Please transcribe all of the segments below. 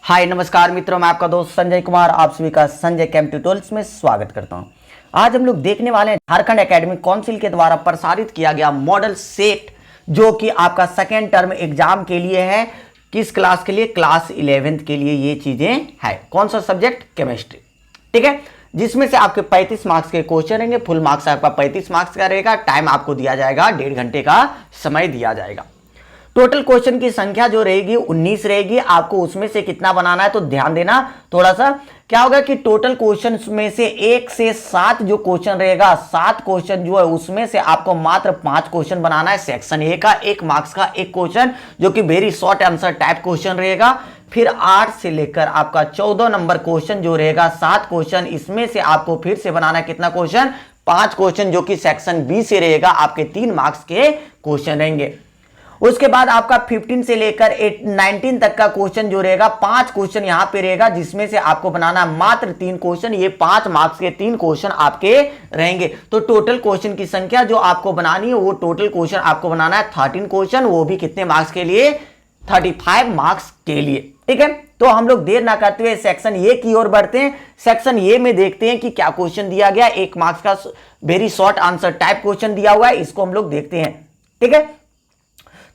हाय नमस्कार मित्रों, मैं आपका दोस्त संजय कुमार आप सभी का संजय केम ट्यूटोरियल्स में स्वागत करता हूं। आज हम लोग देखने वाले हैं झारखंड एकेडमिक काउंसिल के द्वारा प्रसारित किया गया मॉडल सेट, जो कि आपका सेकेंड टर्म एग्जाम के लिए है। किस क्लास के लिए? क्लास 11th के लिए ये चीजें है। कौन सा सब्जेक्ट? केमिस्ट्री। ठीक है, जिसमें से आपके 35 मार्क्स के क्वेश्चन रहेंगे। फुल मार्क्स आपका 35 मार्क्स का रहेगा। टाइम आपको दिया जाएगा 1.5 घंटे का समय दिया जाएगा। टोटल क्वेश्चन की संख्या जो रहेगी 19 रहेगी। आपको उसमें से कितना बनाना है तो ध्यान देना थोड़ा सा। क्या होगा कि टोटल क्वेश्चन में से 1 से 7 जो क्वेश्चन रहेगा, 7 क्वेश्चन जो है उसमें से आपको मात्र 5 क्वेश्चन बनाना है। सेक्शन ए का 1 मार्क्स का 1 क्वेश्चन, जो कि very short answer type question रहेगा। फिर 8 से लेकर आपका 14 नंबर क्वेश्चन जो रहेगा 7 क्वेश्चन, इसमें से आपको फिर से बनाना है कितना क्वेश्चन? 5 क्वेश्चन, जो कि सेक्शन बी से रहेगा। आपके 3 मार्क्स के क्वेश्चन रहेंगे। उसके बाद आपका 15 से लेकर 19 तक का क्वेश्चन जो रहेगा 5 क्वेश्चन यहां पे रहेगा, जिसमें से आपको बनाना मात्र 3 क्वेश्चन। ये 5 मार्क्स के 3 क्वेश्चन आपके रहेंगे। तो टोटल क्वेश्चन की संख्या जो आपको बनानी है, वो टोटल क्वेश्चन आपको बनाना है 13 क्वेश्चन, वो भी कितने मार्क्स के लिए? 35 मार्क्स के लिए। ठीक है, तो हम लोग देर ना करते हुए सेक्शन ए की ओर बढ़ते हैं। सेक्शन ए में देखते हैं कि क्या क्वेश्चन दिया गया। 1 मार्क्स का very short answer type question दिया हुआ है, इसको हम लोग देखते हैं। ठीक है,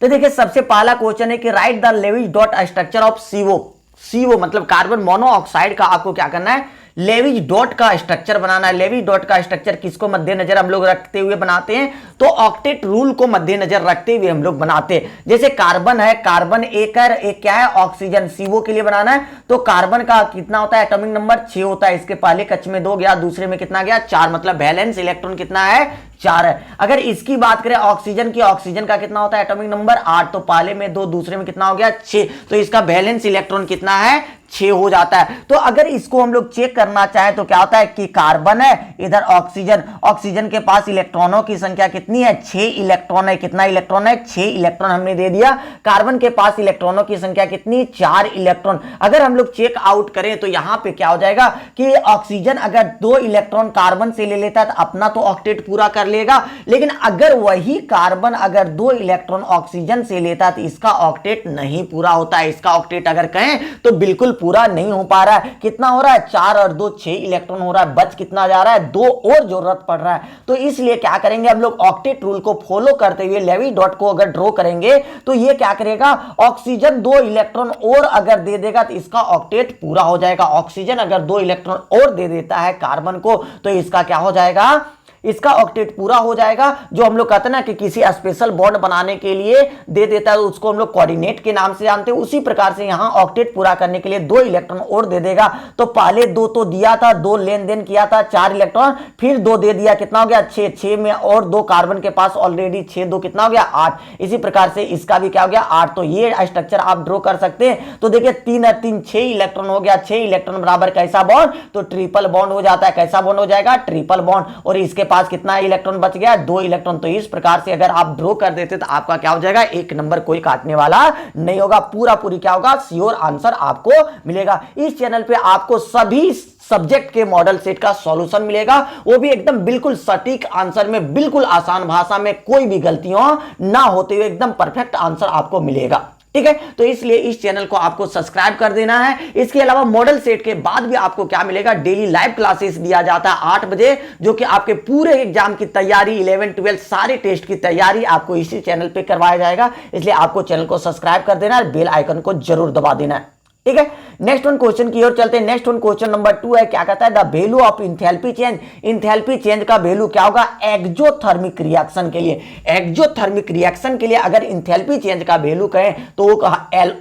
तो देखिए सबसे पहला क्वेश्चन है कि write the levies dot structure of CO मतलब कार्बन मोनोऑक्साइड का आपको क्या करना है? लेविज डॉट का स्ट्रक्चर बनाना है। लेविज डॉट का स्ट्रक्चर किसको मद्देनजर हम लोग रखते हुए बनाते हैं? तो ऑक्टेट रूल को मद्देनजर रखते हुए हम लोग बनाते हैं। जैसे कार्बन है, कार्बन एक क्या है? ऑक्सीजन। सीओ के लिए बनाना है तो कार्बन का कितना होता है? एटॉमिक नंबर 6 होता है। इसके पहले कक्ष में 2 गया, दूसरे में कितना गया? 4, मतलब वैलेंस इलेक्ट्रॉन कितना है? 4 है। अगर इसकी बात करें ऑक्सीजन की, ऑक्सीजन का कितना होता है? एटॉमिक नंबर 8, तो पहले में 2, दूसरे में कितना हो गया? 6, तो इसका वैलेंस इलेक्ट्रॉन कितना है? 6 हो जाता है। तो अगर इसको हम लोग चेक करना चाहें तो क्या होता है कि कार्बन है, इधर ऑक्सीजन, ऑक्सीजन के पास इलेक्ट्रॉनों की संख्या कितनी है? 6 इलेक्ट्रॉन है। कितना इलेक्ट्रॉन है? 6 इलेक्ट्रॉन हमने दे दिया। कार्बन के पास इलेक्ट्रॉनों की संख्या कितनी? 4 इलेक्ट्रॉन। अगर हम लोग चेक आउट करें तो यहां पे क्या हो जाएगा कि ऑक्सीजन अगर 2 इलेक्ट्रॉन कार्बन से ले लेता है तो अपना तो ऑक्टेट पूरा कर लेगा, लेकिन अगर वही कार्बन अगर 2 इलेक्ट्रॉन ऑक्सीजन से लेता है तो इसका ऑक्टेट नहीं पूरा होता है। इसका ऑक्टेट अगर कहें तो बिल्कुल पूरा नहीं हो पा रहा है। कितना हो रहा है? 4 और 2 6 इलेक्ट्रॉन हो रहा है। बच कितना जा रहा है? 2 और जरूरत पड़ रहा है। तो इसलिए क्या करेंगे हम लोग? ऑक्टेट रूल को फॉलो करते हुए लेविज डॉट को अगर ड्रॉ करेंगे तो ये क्या करेगा? ऑक्सीजन 2 इलेक्ट्रॉन और अगर दे देगा तो इसका ऑक्टेट पूरा हो जाएगा। ऑक्सीजन अगर 2 इलेक्ट्रॉन और दे देता है कार्बन को तो इसका क्या हो जाएगा? इसका ऑक्टेट पूरा हो जाएगा। जो हम लोग कहते हैं ना कि किसी स्पेशल बॉन्ड बनाने के लिए दे देता है तो उसको हम लोग कोऑर्डिनेट के नाम से जानते हैं। उसी प्रकार से यहां ऑक्टेट पूरा करने के लिए 2 इलेक्ट्रॉन और दे देगा। तो पहले 2 तो दिया था, 2 लेन देन किया था 4 इलेक्ट्रॉन, फिर 2 दे दिया। कितना हो गया? 6, 6 में और 2 कार्बन के पास ऑलरेडी 6, 2 कितना हो गया? 8। इसी प्रकार से इसका भी क्या हो गया? 8। तो ये स्ट्रक्चर आप ड्रॉ कर सकते हैं। तो देखिए 3 और 3 6 इलेक्ट्रॉन हो गया। 6 इलेक्ट्रॉन बराबर कैसा बॉन्ड? तो ट्रिपल बॉन्ड हो जाता है। कैसा बॉन्ड हो जाएगा? Triple bond. और इसके पास कितना इलेक्ट्रॉन बच गया? 2 इलेक्ट्रॉन। तो इस प्रकार से अगर आप ड्रॉ कर देते तो आपका क्या हो जाएगा? 1 नंबर कोई काटने वाला नहीं होगा। पूरा पूरी क्या होगा? श्योर आंसर आपको मिलेगा। इस चैनल पे आपको सभी सब्जेक्ट के मॉडल सेट का सॉल्यूशन मिलेगा, वो भी एकदम बिल्कुल सटीक आंसर में, बिल्कुल आसान भाषा में, कोई भी गलतियां ना होते हुए एकदम परफेक्ट आंसर आपको मिलेगा। ठीक है, तो इसलिए इस चैनल को आपको सब्सक्राइब कर देना है। इसके अलावा मॉडल सेट के बाद भी आपको क्या मिलेगा? डेली लाइव क्लासेस दिया जाता है 8 बजे, जो कि आपके पूरे एग्जाम की तैयारी 11 12 सारे टेस्ट की तैयारी आपको इसी चैनल पे करवाया जाएगा। इसलिए आपको चैनल को सब्सक्राइब कर देना है, बेल आइकन को जरूर दबा देना है। ठीक है, नेक्स्ट वन क्वेश्चन की ओर चलते हैं। नेक्स्ट वन क्वेश्चन नंबर 2 है। क्या कहता है? The value of enthalpy change. Enthalpy change का वैल्यू क्या होगा? एक्सोथर्मिक रिएक्शन के लिए। एक्सोथर्मिक रिएक्शन के लिए अगर इंथैल्पी चेंज का वैल्यू कहें तो वो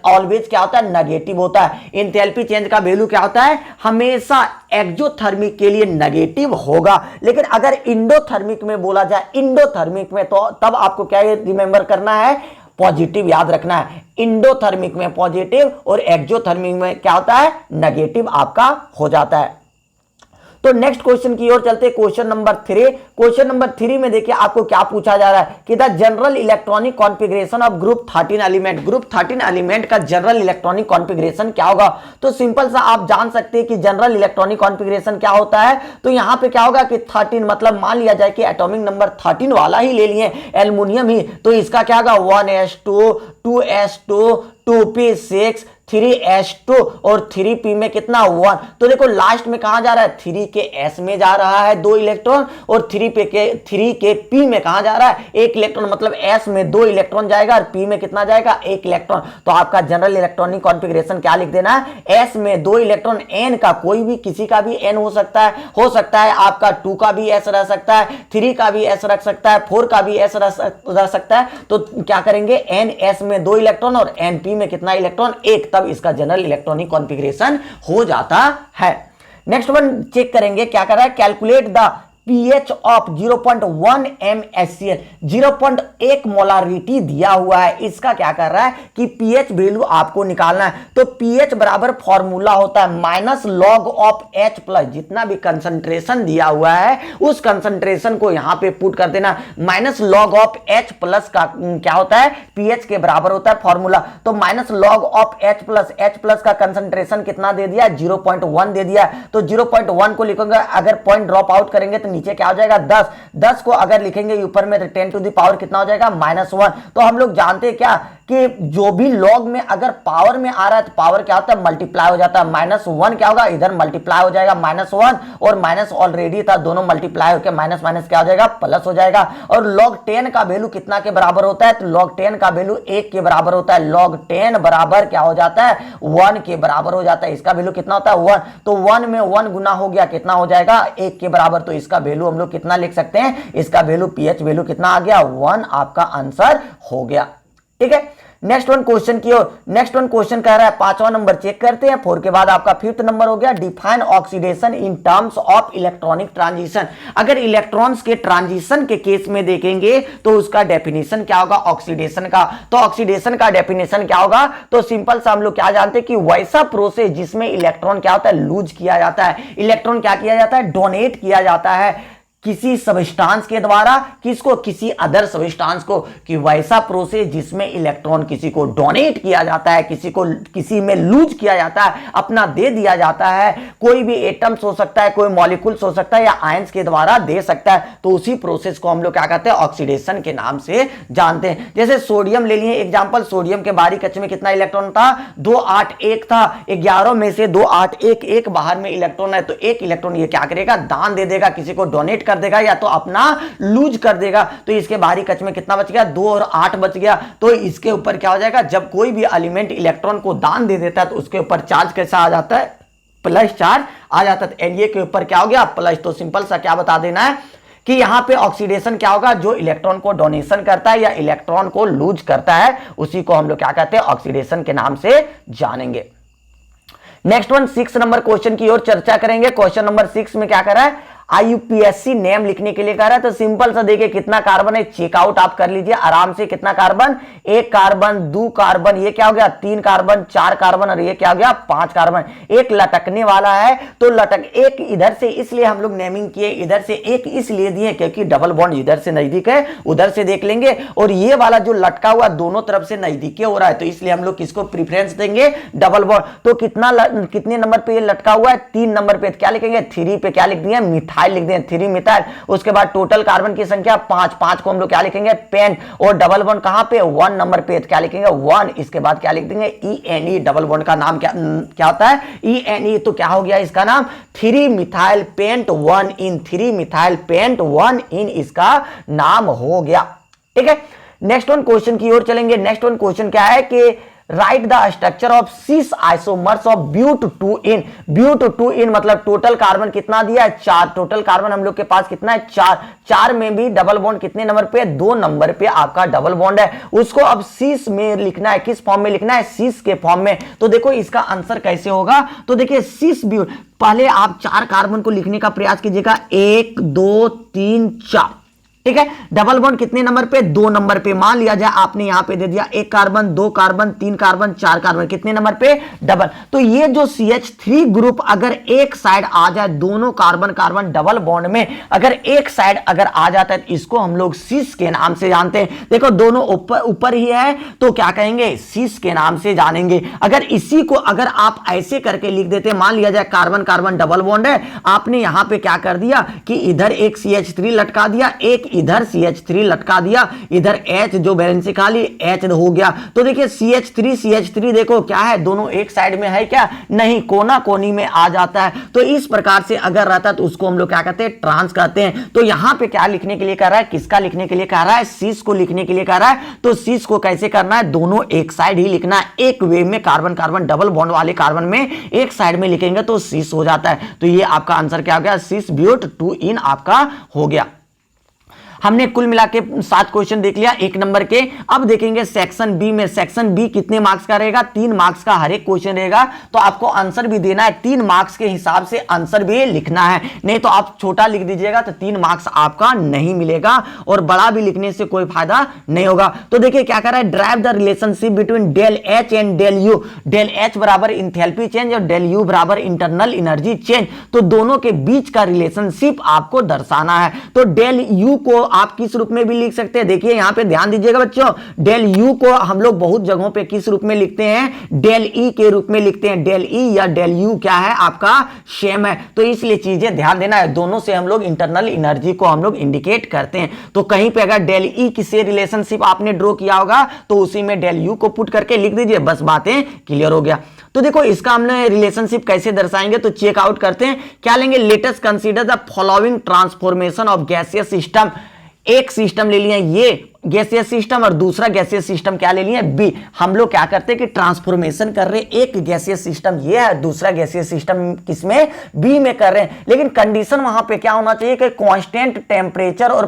ऑलवेज क्या होता है? नेगेटिव होता है। इंथैल्पी चेंज का वैल्यू क्या होता है? हमेशा एक्सोथर्मिक के लिए नेगेटिव होगा। लेकिन अगर इंडोथर्मिक में बोला जाए, इंडोथर्मिक में, तो तब आपको क्या रिमेंबर करना है? पॉजिटिव याद रखना है। इंडोथर्मिक में पॉजिटिव और एक्सोथर्मिक में क्या होता है? नेगेटिव आपका हो जाता है। तो नेक्स्ट क्वेश्चन की ओर चलते हैं। Question number 3। क्वेश्चन नंबर 3 में देखिए आपको क्या पूछा जा रहा है कि the general electronic configuration of group 13 element. Group 13 element का जनरल इलेक्ट्रॉनिक कॉन्फ़िगरेशन क्या होगा? तो सिंपल सा आप जान सकते हैं कि जनरल इलेक्ट्रॉनिक कॉन्फ़िगरेशन क्या होता है। तो यहां पे क्या होगा कि 13 मतलब मान लिया जाए कि एटॉमिक नंबर 13 वाला ही ले लिए, एल्युमिनियम ही, तो इसका क्या होगा? 1s2 2s2 2p6 3s2 और 3p में कितना 1। तो देखो लास्ट में कहां जा रहा है, 3 के s में जा रहा है 2 इलेक्ट्रॉन, और 3 के p में कहां जा रहा है 1 इलेक्ट्रॉन। मतलब s में 2 इलेक्ट्रॉन जाएगा और p में कितना जाएगा 1 इलेक्ट्रॉन। तो आपका जनरल इलेक्ट्रॉनिक कॉन्फ़िगरेशन क्या लिख देना है, s में 2 इलेक्ट्रॉन, n का कोई भी किसी का भी n हो सकता है आपका 2 का भी s रह सकता है, 3 का भी s रख सकता है, 4 का भी s रह सकता है। तो क्या करेंगे, n s में 2 इलेक्ट्रॉन और n p में कितना इलेक्ट्रॉन 1, तब इसका जनरल इलेक्ट्रॉनिक कॉन्फ़िगरेशन हो जाता है। नेक्स्ट वन चेक करेंगे, क्या कर रहा है, calculate the pH of 0.1 MHCl, 0.1 molarity दिया हुआ है। इसका क्या कर रहा है कि pH वैल्यू आपको निकालना है। तो pH बराबर फॉर्मूला होता है minus log of H plus, जितना भी कंसंट्रेशन दिया हुआ है उस कंसंट्रेशन को यहां पे पुट कर देना। Minus log of H plus का क्या होता है, pH के बराबर होता है फॉर्मूला। तो minus log of H plus का कंसंट्रेशन कितना दे दिया, 0.1 दे दिया। तो 0.1 को लिखोगे, अगर पॉइंट ड्रॉप आउट करेंगे तो नीचे क्या हो जाएगा 10, 10 को अगर लिखेंगे ऊपर में तो 10 टू द पावर कितना हो जाएगा -1। तो हम लोग जानते हैं क्या कि जो भी लॉग में अगर पावर में आ रहा है तो पावर क्या होता है, मल्टीप्लाई हो जाता है। -1 क्या होगा, इधर मल्टीप्लाई हो जाएगा, -1 और माइनस ऑलरेडी था, दोनों मल्टीप्लाई होकर माइनस माइनस क्या हो जाएगा, प्लस हो जाएगा। और log 10 का वैल्यू कितना के बराबर होता है, तो log 10 का वैल्यू 1 के बराबर होता है। log 10 बराबर क्या हो जाता है, 1 के बराबर हो जाता है। इसका वैल्यू कितना होता है 1, तो 1 में 1 गुना हो गया, कितना हो जाएगा 1 के बराबर। तो इसका वैल्यू हम लोग कितना लिख सकते हैं, इसका वैल्यू pH वैल्यू कितना आ गया 1, आपका आंसर हो गया। ठीक है, नेक्स्ट वन क्वेश्चन की ओर। नेक्स्ट वन क्वेश्चन कह रहा है, 5वां नंबर चेक करते हैं। 4 के बाद आपका 5th नंबर हो गया, define oxidation in terms of electronic transition. अगर इलेक्ट्रॉन्स के ट्रांजिशन के केस में देखेंगे तो उसका डेफिनेशन क्या होगा ऑक्सीडेशन का। तो ऑक्सीडेशन का डेफिनेशन क्या होगा, तो सिंपल सा हम लोग क्या जानते हैं कि वैसा प्रोसेस जिसमें इलेक्ट्रॉन क्या होता है, लूज किया जाता है। इलेक्ट्रॉन क्या किया जाता है, डोनेट किया जाता है किसी सब्सटेंस के द्वारा, किसको, किसी अदर सब्सटेंस को। कि वैसा प्रोसेस जिसमें इलेक्ट्रॉन किसी को डोनेट किया जाता है, किसी में लूज किया जाता है, अपना दे दिया जाता है। कोई भी एटम्स हो सकता है, कोई मॉलिक्यूल्स हो सकता है, या आयंस के द्वारा दे सकता है। तो उसी प्रोसेस को हम लोग क्या कहते हैं, ऑक्सीडेशन के नाम से जानते हैं। जैसे सोडियम ले लिए एग्जांपल, सोडियम के बाहरी कक्ष में कितना इलेक्ट्रॉन था, 281 था। 11 में से 281 एक बाहर में इलेक्ट्रॉन है, तो एक इलेक्ट्रॉन ये क्या करेगा, दान दे देगा, किसी को डोनेट कर देगा, या तो अपना लूज कर देगा। तो इसके बाहरी कक्ष में कितना बच गया, 2 और 8 बच गया। तो इसके ऊपर क्या हो जाएगा, जब कोई भी एलिमेंट इलेक्ट्रॉन को दान दे देता है तो उसके ऊपर चार्ज कैसा आ जाता है, प्लस चार्ज आ जाता है। Na के ऊपर क्या हो गया, प्लस। तो सिंपल सा क्या बता देना है कि यहां पे ऑक्सीडेशन क्या होगा, जो इलेक्ट्रॉन को डोनेशन करता है या इलेक्ट्रॉन को लूज करता है, उसी को हम लोग क्या कहते हैं, ऑक्सीडेशन के नाम से जानेंगे। नेक्स्ट वन 6 नंबर क्वेश्चन की ओर चर्चा करेंगे। क्वेश्चन नंबर 6 में क्या कर रहा है, IUPAC नेम लिखने के लिए कह रहा है। तो सिंपल सा देखिए कितना कार्बन है, चेकआउट आप कर लीजिए आराम से। कितना कार्बन, 1 कार्बन, 2 कार्बन, ये क्या हो गया 3 कार्बन, 4 कार्बन, और ये क्या हो गया 5 कार्बन। एक लटकने वाला है, तो लटक एक इधर से, इसलिए हम लोग नेमिंग किए इधर से, एक इसलिए दिए क्योंकि डबल बॉन्ड इधर से नजदीक है, उधर से देख लेंगे। और ये वाला जो लटका हुआ दोनों तरफ से नजदीकी हो रहा है, तो इसलिए हम लोग किसको प्रीफरेंस देंगे, डबल बॉन्ड। तो कितने नंबर पे ये लटका हुआ है, 3 नंबर पे। क्या लिखेंगे, 3 पे क्या लिख दिए, मिथाइल लिख दें, 3 मिथाइल। उसके बाद टोटल कार्बन की संख्या 5, 5 को हम लोग क्या लिखेंगे, पेन। और डबल बॉन्ड कहां पे, 1 नंबर पे, क्या लिखेंगे 1। इसके बाद क्या लिख देंगे, ENE। डबल बॉन्ड का नाम क्या होता है, ENE। तो क्या हो गया इसका नाम, 3 मिथाइल पेंट 1 इन, 3 मिथाइल पेंट 1 इन इसका नाम हो गया। ठीक है, नेक्स्ट वन क्वेश्चन की ओर चलेंगे। नेक्स्ट वन क्वेश्चन क्या है कि write the structure of 6 isomers of but 2 ene. But 2 ene मतलब टोटल कार्बन कितना दिया है, 4। टोटल कार्बन हम लोग के पास कितना है, 4। 4 में भी डबल बॉन्ड कितने नंबर पे, 2 नंबर पे आपका डबल बॉन्ड है। उसको अब 6 में लिखना है, किस फॉर्म में लिखना है, 6 के फॉर्म में। तो देखो इसका आंसर कैसे होगा, तो देखिए 6 ब्यूट, पहले आप 4 कार्बन को लिखने का प्रयास कीजिएगा, 1 2 3 4। ठीक है, डबल बॉन्ड कितने नंबर पे, 2 नंबर पे। मान लिया जाए आपने यहां पे दे दिया 1 कार्बन, 2 कार्बन, 3 कार्बन, 4 कार्बन, कितने नंबर पे, डबल। तो ये जो CH3 ग्रुप अगर एक साइड आ जाए, दोनों कार्बन कार्बन डबल बॉन्ड में अगर एक साइड अगर आ जाता है, तो इसको हम लोग सिस के नाम से जानते हैं। देखो दोनों ऊपर ही है, तो क्या कहेंगे, सिस के नाम से जानेंगे। अगर इसी को अगर आप ऐसे करके लिख देते, मान लिया जाए कार्बन कार्बन डबल बॉन्ड है, आपने यहां पे क्या कर दिया कि इधर एक CH3 लटका दिया, एक इधर CH3 लटका दिया, इधर H जो वैलेंसी खाली H हो गया। तो देखिए CH3 देखो क्या है, दोनों एक साइड में है क्या, नहीं, कोना कोनी में आ जाता है। तो इस प्रकार से अगर रहता तो उसको हम लोग क्या कहते हैं, ट्रांस कहते हैं। तो यहां पे क्या लिखने के लिए कह रहा है, किसका लिखने के लिए कह रहा है, सीस को लिखने के लिए कह रहा है। तो सीस को कैसे करना है, दोनों एक साइड ही लिखना है, एक वे में कार्बन कार्बन डबल बॉन्ड वाले कार्बन में एक साइड में लिखेंगे तो सीस हो जाता है। तो ये आपका आंसर क्या हो गया, सीस ब्यूट 2 इन आपका हो गया। हमने कुल मिला के 7 क्वेश्चन देख लिया 1 नंबर के। अब देखेंगे सेक्शन बी में। सेक्शन बी कितने मार्क्स का रहेगा, 3 मार्क्स का हर एक क्वेश्चन रहेगा। तो आपको आंसर भी देना है, 3 मार्क्स के हिसाब से आंसर भी लिखना है, नहीं तो आप छोटा लिख दीजिएगा तो 3 मार्क्स आपका नहीं मिलेगा और बड़ा भी लिखने से कोई फायदा नहीं होगा। तो देखिए क्या कर रहा है, derive the relationship between del H and del U. Del H बराबर इंथैल्पी चेंज और डेल यू बराबर इंटरनल एनर्जी चेंज। तो दोनों के बीच का रिलेशनशिप आपको दर्शाना है। तो डेल यू को आप किस रूप में भी लिख सकते हैं, देखिए यहां पे ध्यान दीजिएगा बच्चों, डेल यू को हम लोग बहुत जगहों पे किस रूप में लिखते हैं, डेल ई के रूप में लिखते हैं। डेल ई या डेल यू क्या है आपका, सेम है। तो इसलिए चीजें ध्यान देना है, दोनों से हम लोग इंटरनल एनर्जी को हम लोग इंडिकेट करते हैं। तो कहीं पे अगर डेल ई किसी रिलेशनशिप आपने ड्रॉ किया होगा तो उसी में डेल यू को पुट करके लिख दीजिए, बस बातें क्लियर हो गया। तो देखो इसका हमने रिलेशनशिप कैसे दर्शाएंगे, तो चेक आउट करते हैं। क्या लेंगे, let us consider the following transformation of gaseous system. एक सिस्टम ले लिया ये गैसियस सिस्टम और दूसरा गैसियस सिस्टम क्या ले लिए, बी। हम लोग क्या करते हैं कि ट्रांसफॉर्मेशन कर रहे हैं, एक गैसियस सिस्टम ये है, दूसरा गैसियस सिस्टम किसमें, बी में कर रहे हैं। लेकिन कंडीशन वहां पे क्या होना चाहिए कि कांस्टेंट टेम्परेचर और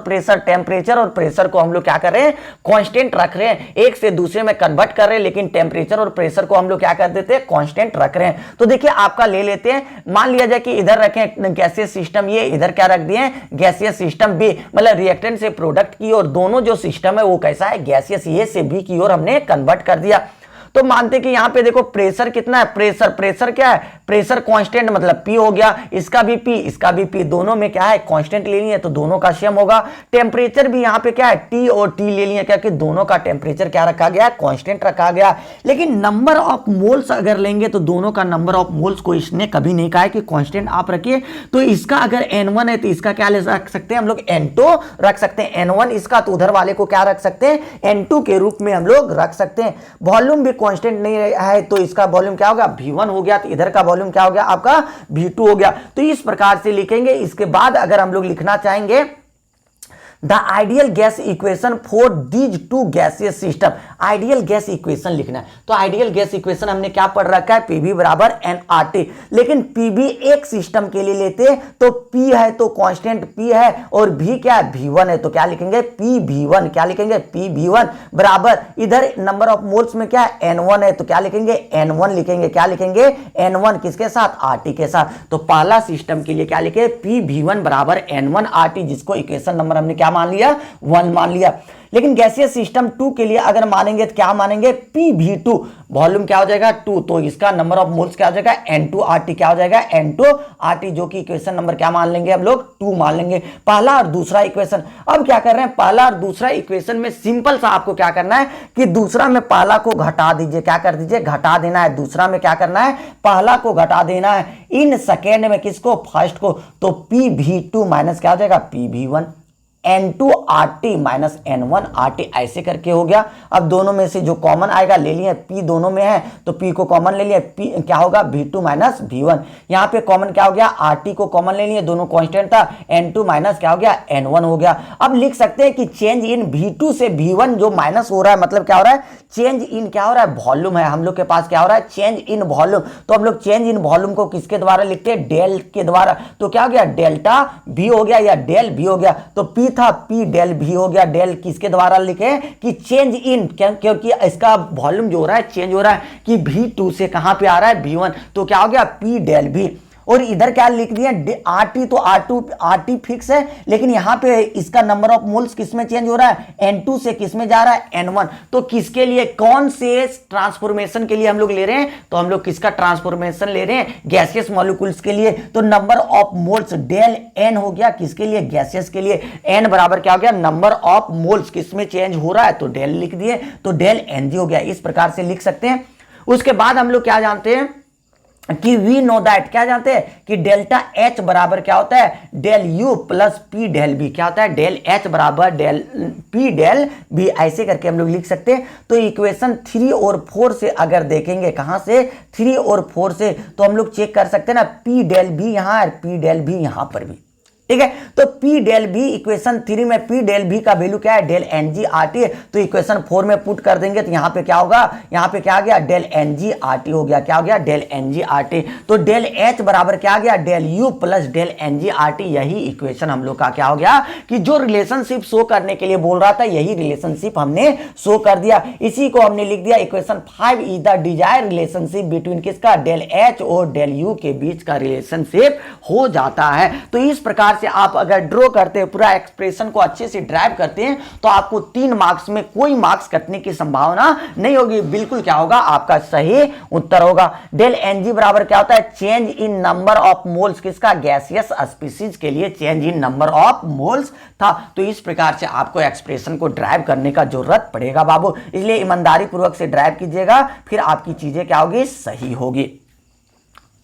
प्रेशर को हम लोग क्या कर रहे हैं, कांस्टेंट रख रहे हैं। एक से दूसरे में कन्वर्ट कर रहे हैं लेकिन टेम्परेचर और प्रेशर को हम लोग क्या कर देते हैं, कांस्टेंट रख रहे हैं। तो देखिए आपका ले लेते हैं, मान लिया जाए कि इधर रखें गैसियस सिस्टम ये, इधर क्या रख दिए, गैसियस सिस्टम बी, मतलब रिएक्टेंट से प्रोडक्ट की और दोनों जो सिस्टम है वो कैसा है, गैसियस, ए से बी की ओर हमने कन्वर्ट कर दिया। तो मानते कि यहां पे देखो प्रेशर कितना है, प्रेशर क्या है, प्रेशर कांस्टेंट मतलब P हो गया, इसका भी P इसका भी P, दोनों में क्या है कांस्टेंट ले लिए तो दोनों का सेम होगा। टेम्परेचर भी यहां पे क्या है, T और T ले लिए, क्या कि दोनों का टेम्परेचर क्या रखा गया है, कांस्टेंट रखा गया। लेकिन नंबर ऑफ मोल्स अगर लेंगे तो दोनों का नंबर ऑफ मोल्स को इसने कभी नहीं कहा है कि कांस्टेंट आप रखिए। तो इसका अगर N1 है तो इसका क्या रख सकते हैं हम लोग, N2 रख सकते हैं। N1 इसका, तो उधर वाले को क्या रख सकते हैं, N2 के रूप में हम लोग रख सकते हैं। वॉल्यूम भी कांस्टेंट नहीं है तो इसका वॉल्यूम क्या होगा, V1 हो गया, तो इधर का वॉल्यूम क्या हो गया आपका, V2 हो गया। तो इस प्रकार से लिखेंगे। इसके बाद अगर हम लोग लिखना चाहेंगे the ideal gas equation for these two gaseous system, ideal gas equation लिखना है। तो आइडियल गैस इक्वेशन हमने क्या पढ़ रखा है, पीवी बराबर एनआरटी। लेकिन पीवी एक सिस्टम के लिए लेते तो पी है तो कांस्टेंट पी है और भी क्या है, V1 है, तो क्या लिखेंगे, पी V1, क्या लिखेंगे, पी V1 बराबर, इधर नंबर ऑफ मोल्स में क्या है, N1 है, तो क्या लिखेंगे, N1 लिखेंगे, क्या लिखेंगे, N1 किसके साथ, RT के साथ। तो पहला सिस्टम के लिए क्या लिखे, पी V1 बराबर N1 RT, जिसको इक्वेशन नंबर हमने क्या मान लिया, 1 मान लिया। लेकिन गैसियस सिस्टम 2 के लिए अगर मानेंगे तो क्या मानेंगे, PV2, वॉल्यूम क्या हो जाएगा 2, तो इसका नंबर ऑफ मोल्स क्या हो जाएगा, N2RT, क्या हो जाएगा, N2RT, जो कि इक्वेशन नंबर क्या मान लेंगे हम लोग, 2 मान लेंगे। पहला और दूसरा इक्वेशन, अब क्या कर रहे हैं, पहला और दूसरा इक्वेशन में सिंपल सा आपको क्या करना है कि दूसरा में पहला को घटा दीजिए, क्या कर दीजिए, घटा देना है। दूसरा में क्या करना है, पहला को घटा देना है, इन सेकेंड में किसको, फर्स्ट को। तो PV2 माइनस क्या हो जाएगा, PV1, N2RT माइनस N1RT, ऐसे करके हो गया। अब दोनों में से जो कॉमन आएगा ले लिए, P दोनों में है तो P को कॉमन ले लिए, P क्या होगा, V2 माइनस V1। यहाँ पे कॉमन क्या हो गया, RT को कॉमन ले लिए, दोनों कांस्टेंट था, N2 माइनस क्या हो गया, N1 हो गया। अब लिख सकते हैं कि चेंज इन V2 से V1 जो माइनस हो रहा है, मतलब क्या हो रहा है, चेंज इन क्या हो रहा है, वॉल्यूम है हम लोग के पास, क्या हो रहा है, चेंज इन वॉल्यूम। तो हम लोग चेंज इन वॉल्यूम को किसके द्वारा लिखते हैं, डेल के द्वारा। तो क्या हो गया, डेल्टा V हो गया या डेल V हो गया। तो P था, P डेल V हो गया। डेल किसके द्वारा लिखे कि चेंज इन, क्योंकि इसका वॉल्यूम जो हो रहा है चेंज हो रहा है कि V2 से कहां पे आ रहा है, V1, तो क्या हो गया, P डेल V। और इधर क्या लिख दिया, RT, तो RT फिक्स है, लेकिन यहां पे इसका नंबर ऑफ मोल्स किसमें चेंज हो रहा है, N2 से किसमें जा रहा है, N1। तो किसके लिए, कौन से ट्रांसफॉर्मेशन के लिए हम लोग ले रहे हैं, तो हम लोग किसका ट्रांसफॉर्मेशन ले रहे हैं, गैसियस मॉलिक्यूल्स के लिए। तो number of moles del N हो गया, किसके लिए, गैसियस के लिए। N बराबर क्या हो गया, नंबर ऑफ मोल्स किसमें चेंज हो रहा है, तो डेल लिख दिए, तो डेल NG हो गया। इस प्रकार से लिख सकते हैं। उसके बाद हम लोग क्या जानते हैं कि वी नो दैट, क्या जानते हैं कि डेल्टा एच बराबर क्या होता है, del U plus P del B, क्या होता है, डेल एच बराबर डेल पी डेल बी, ऐसे करके हम लोग लिख सकते हैं। तो इक्वेशन 3 और 4 से अगर देखेंगे, कहां से, 3 और 4 से, तो हम लोग चेक कर सकते हैं ना, पी डेल बी यहां और पी डेल बी यहां पर भी, ठीक है। तो पी डेल बी इक्वेशन 3 में पी डेल बी का वैल्यू क्या है, del N G R T, तो इक्वेशन 4 में पुट कर देंगे तो यहां पे क्या होगा, यहां पे क्या आ गया, del N G R T हो गया, क्या हो गया, del N G R T. तो डेल एच बराबर क्या आ गया, del U plus del N G R T. यही इक्वेशन हम लोग का क्या हो गया कि जो रिलेशनशिप शो करने के लिए बोल रहा था, यही रिलेशनशिप हमने शो कर दिया। इसी को हमने लिख दिया equation 5 is the desire relationship between किसका, डेल एच और डेल यू के बीच का रिलेशनशिप हो जाता है। तो इस प्रकार से आप अगर ड्रॉ करते हैं, पूरा एक्सप्रेशन को अच्छे से ड्राइव करते हैं, तो आपको 3 मार्क्स में कोई मार्क्स कटने की संभावना नहीं होगी, बिल्कुल क्या होगा, आपका सही उत्तर होगा। डेल एनजी बराबर क्या होता है, change in number of moles, किसका, गैसियस स्पीसीज के लिए change in number of moles था। तो इस प्रकार से आपको एक्सप्रेशन को ड्राइव करने का जरूरत पड़ेगा बाबू, इसलिए ईमानदारी पूर्वक से ड्राइव कीजिएगा, फिर आपकी चीजें क्या होगी, सही होगी,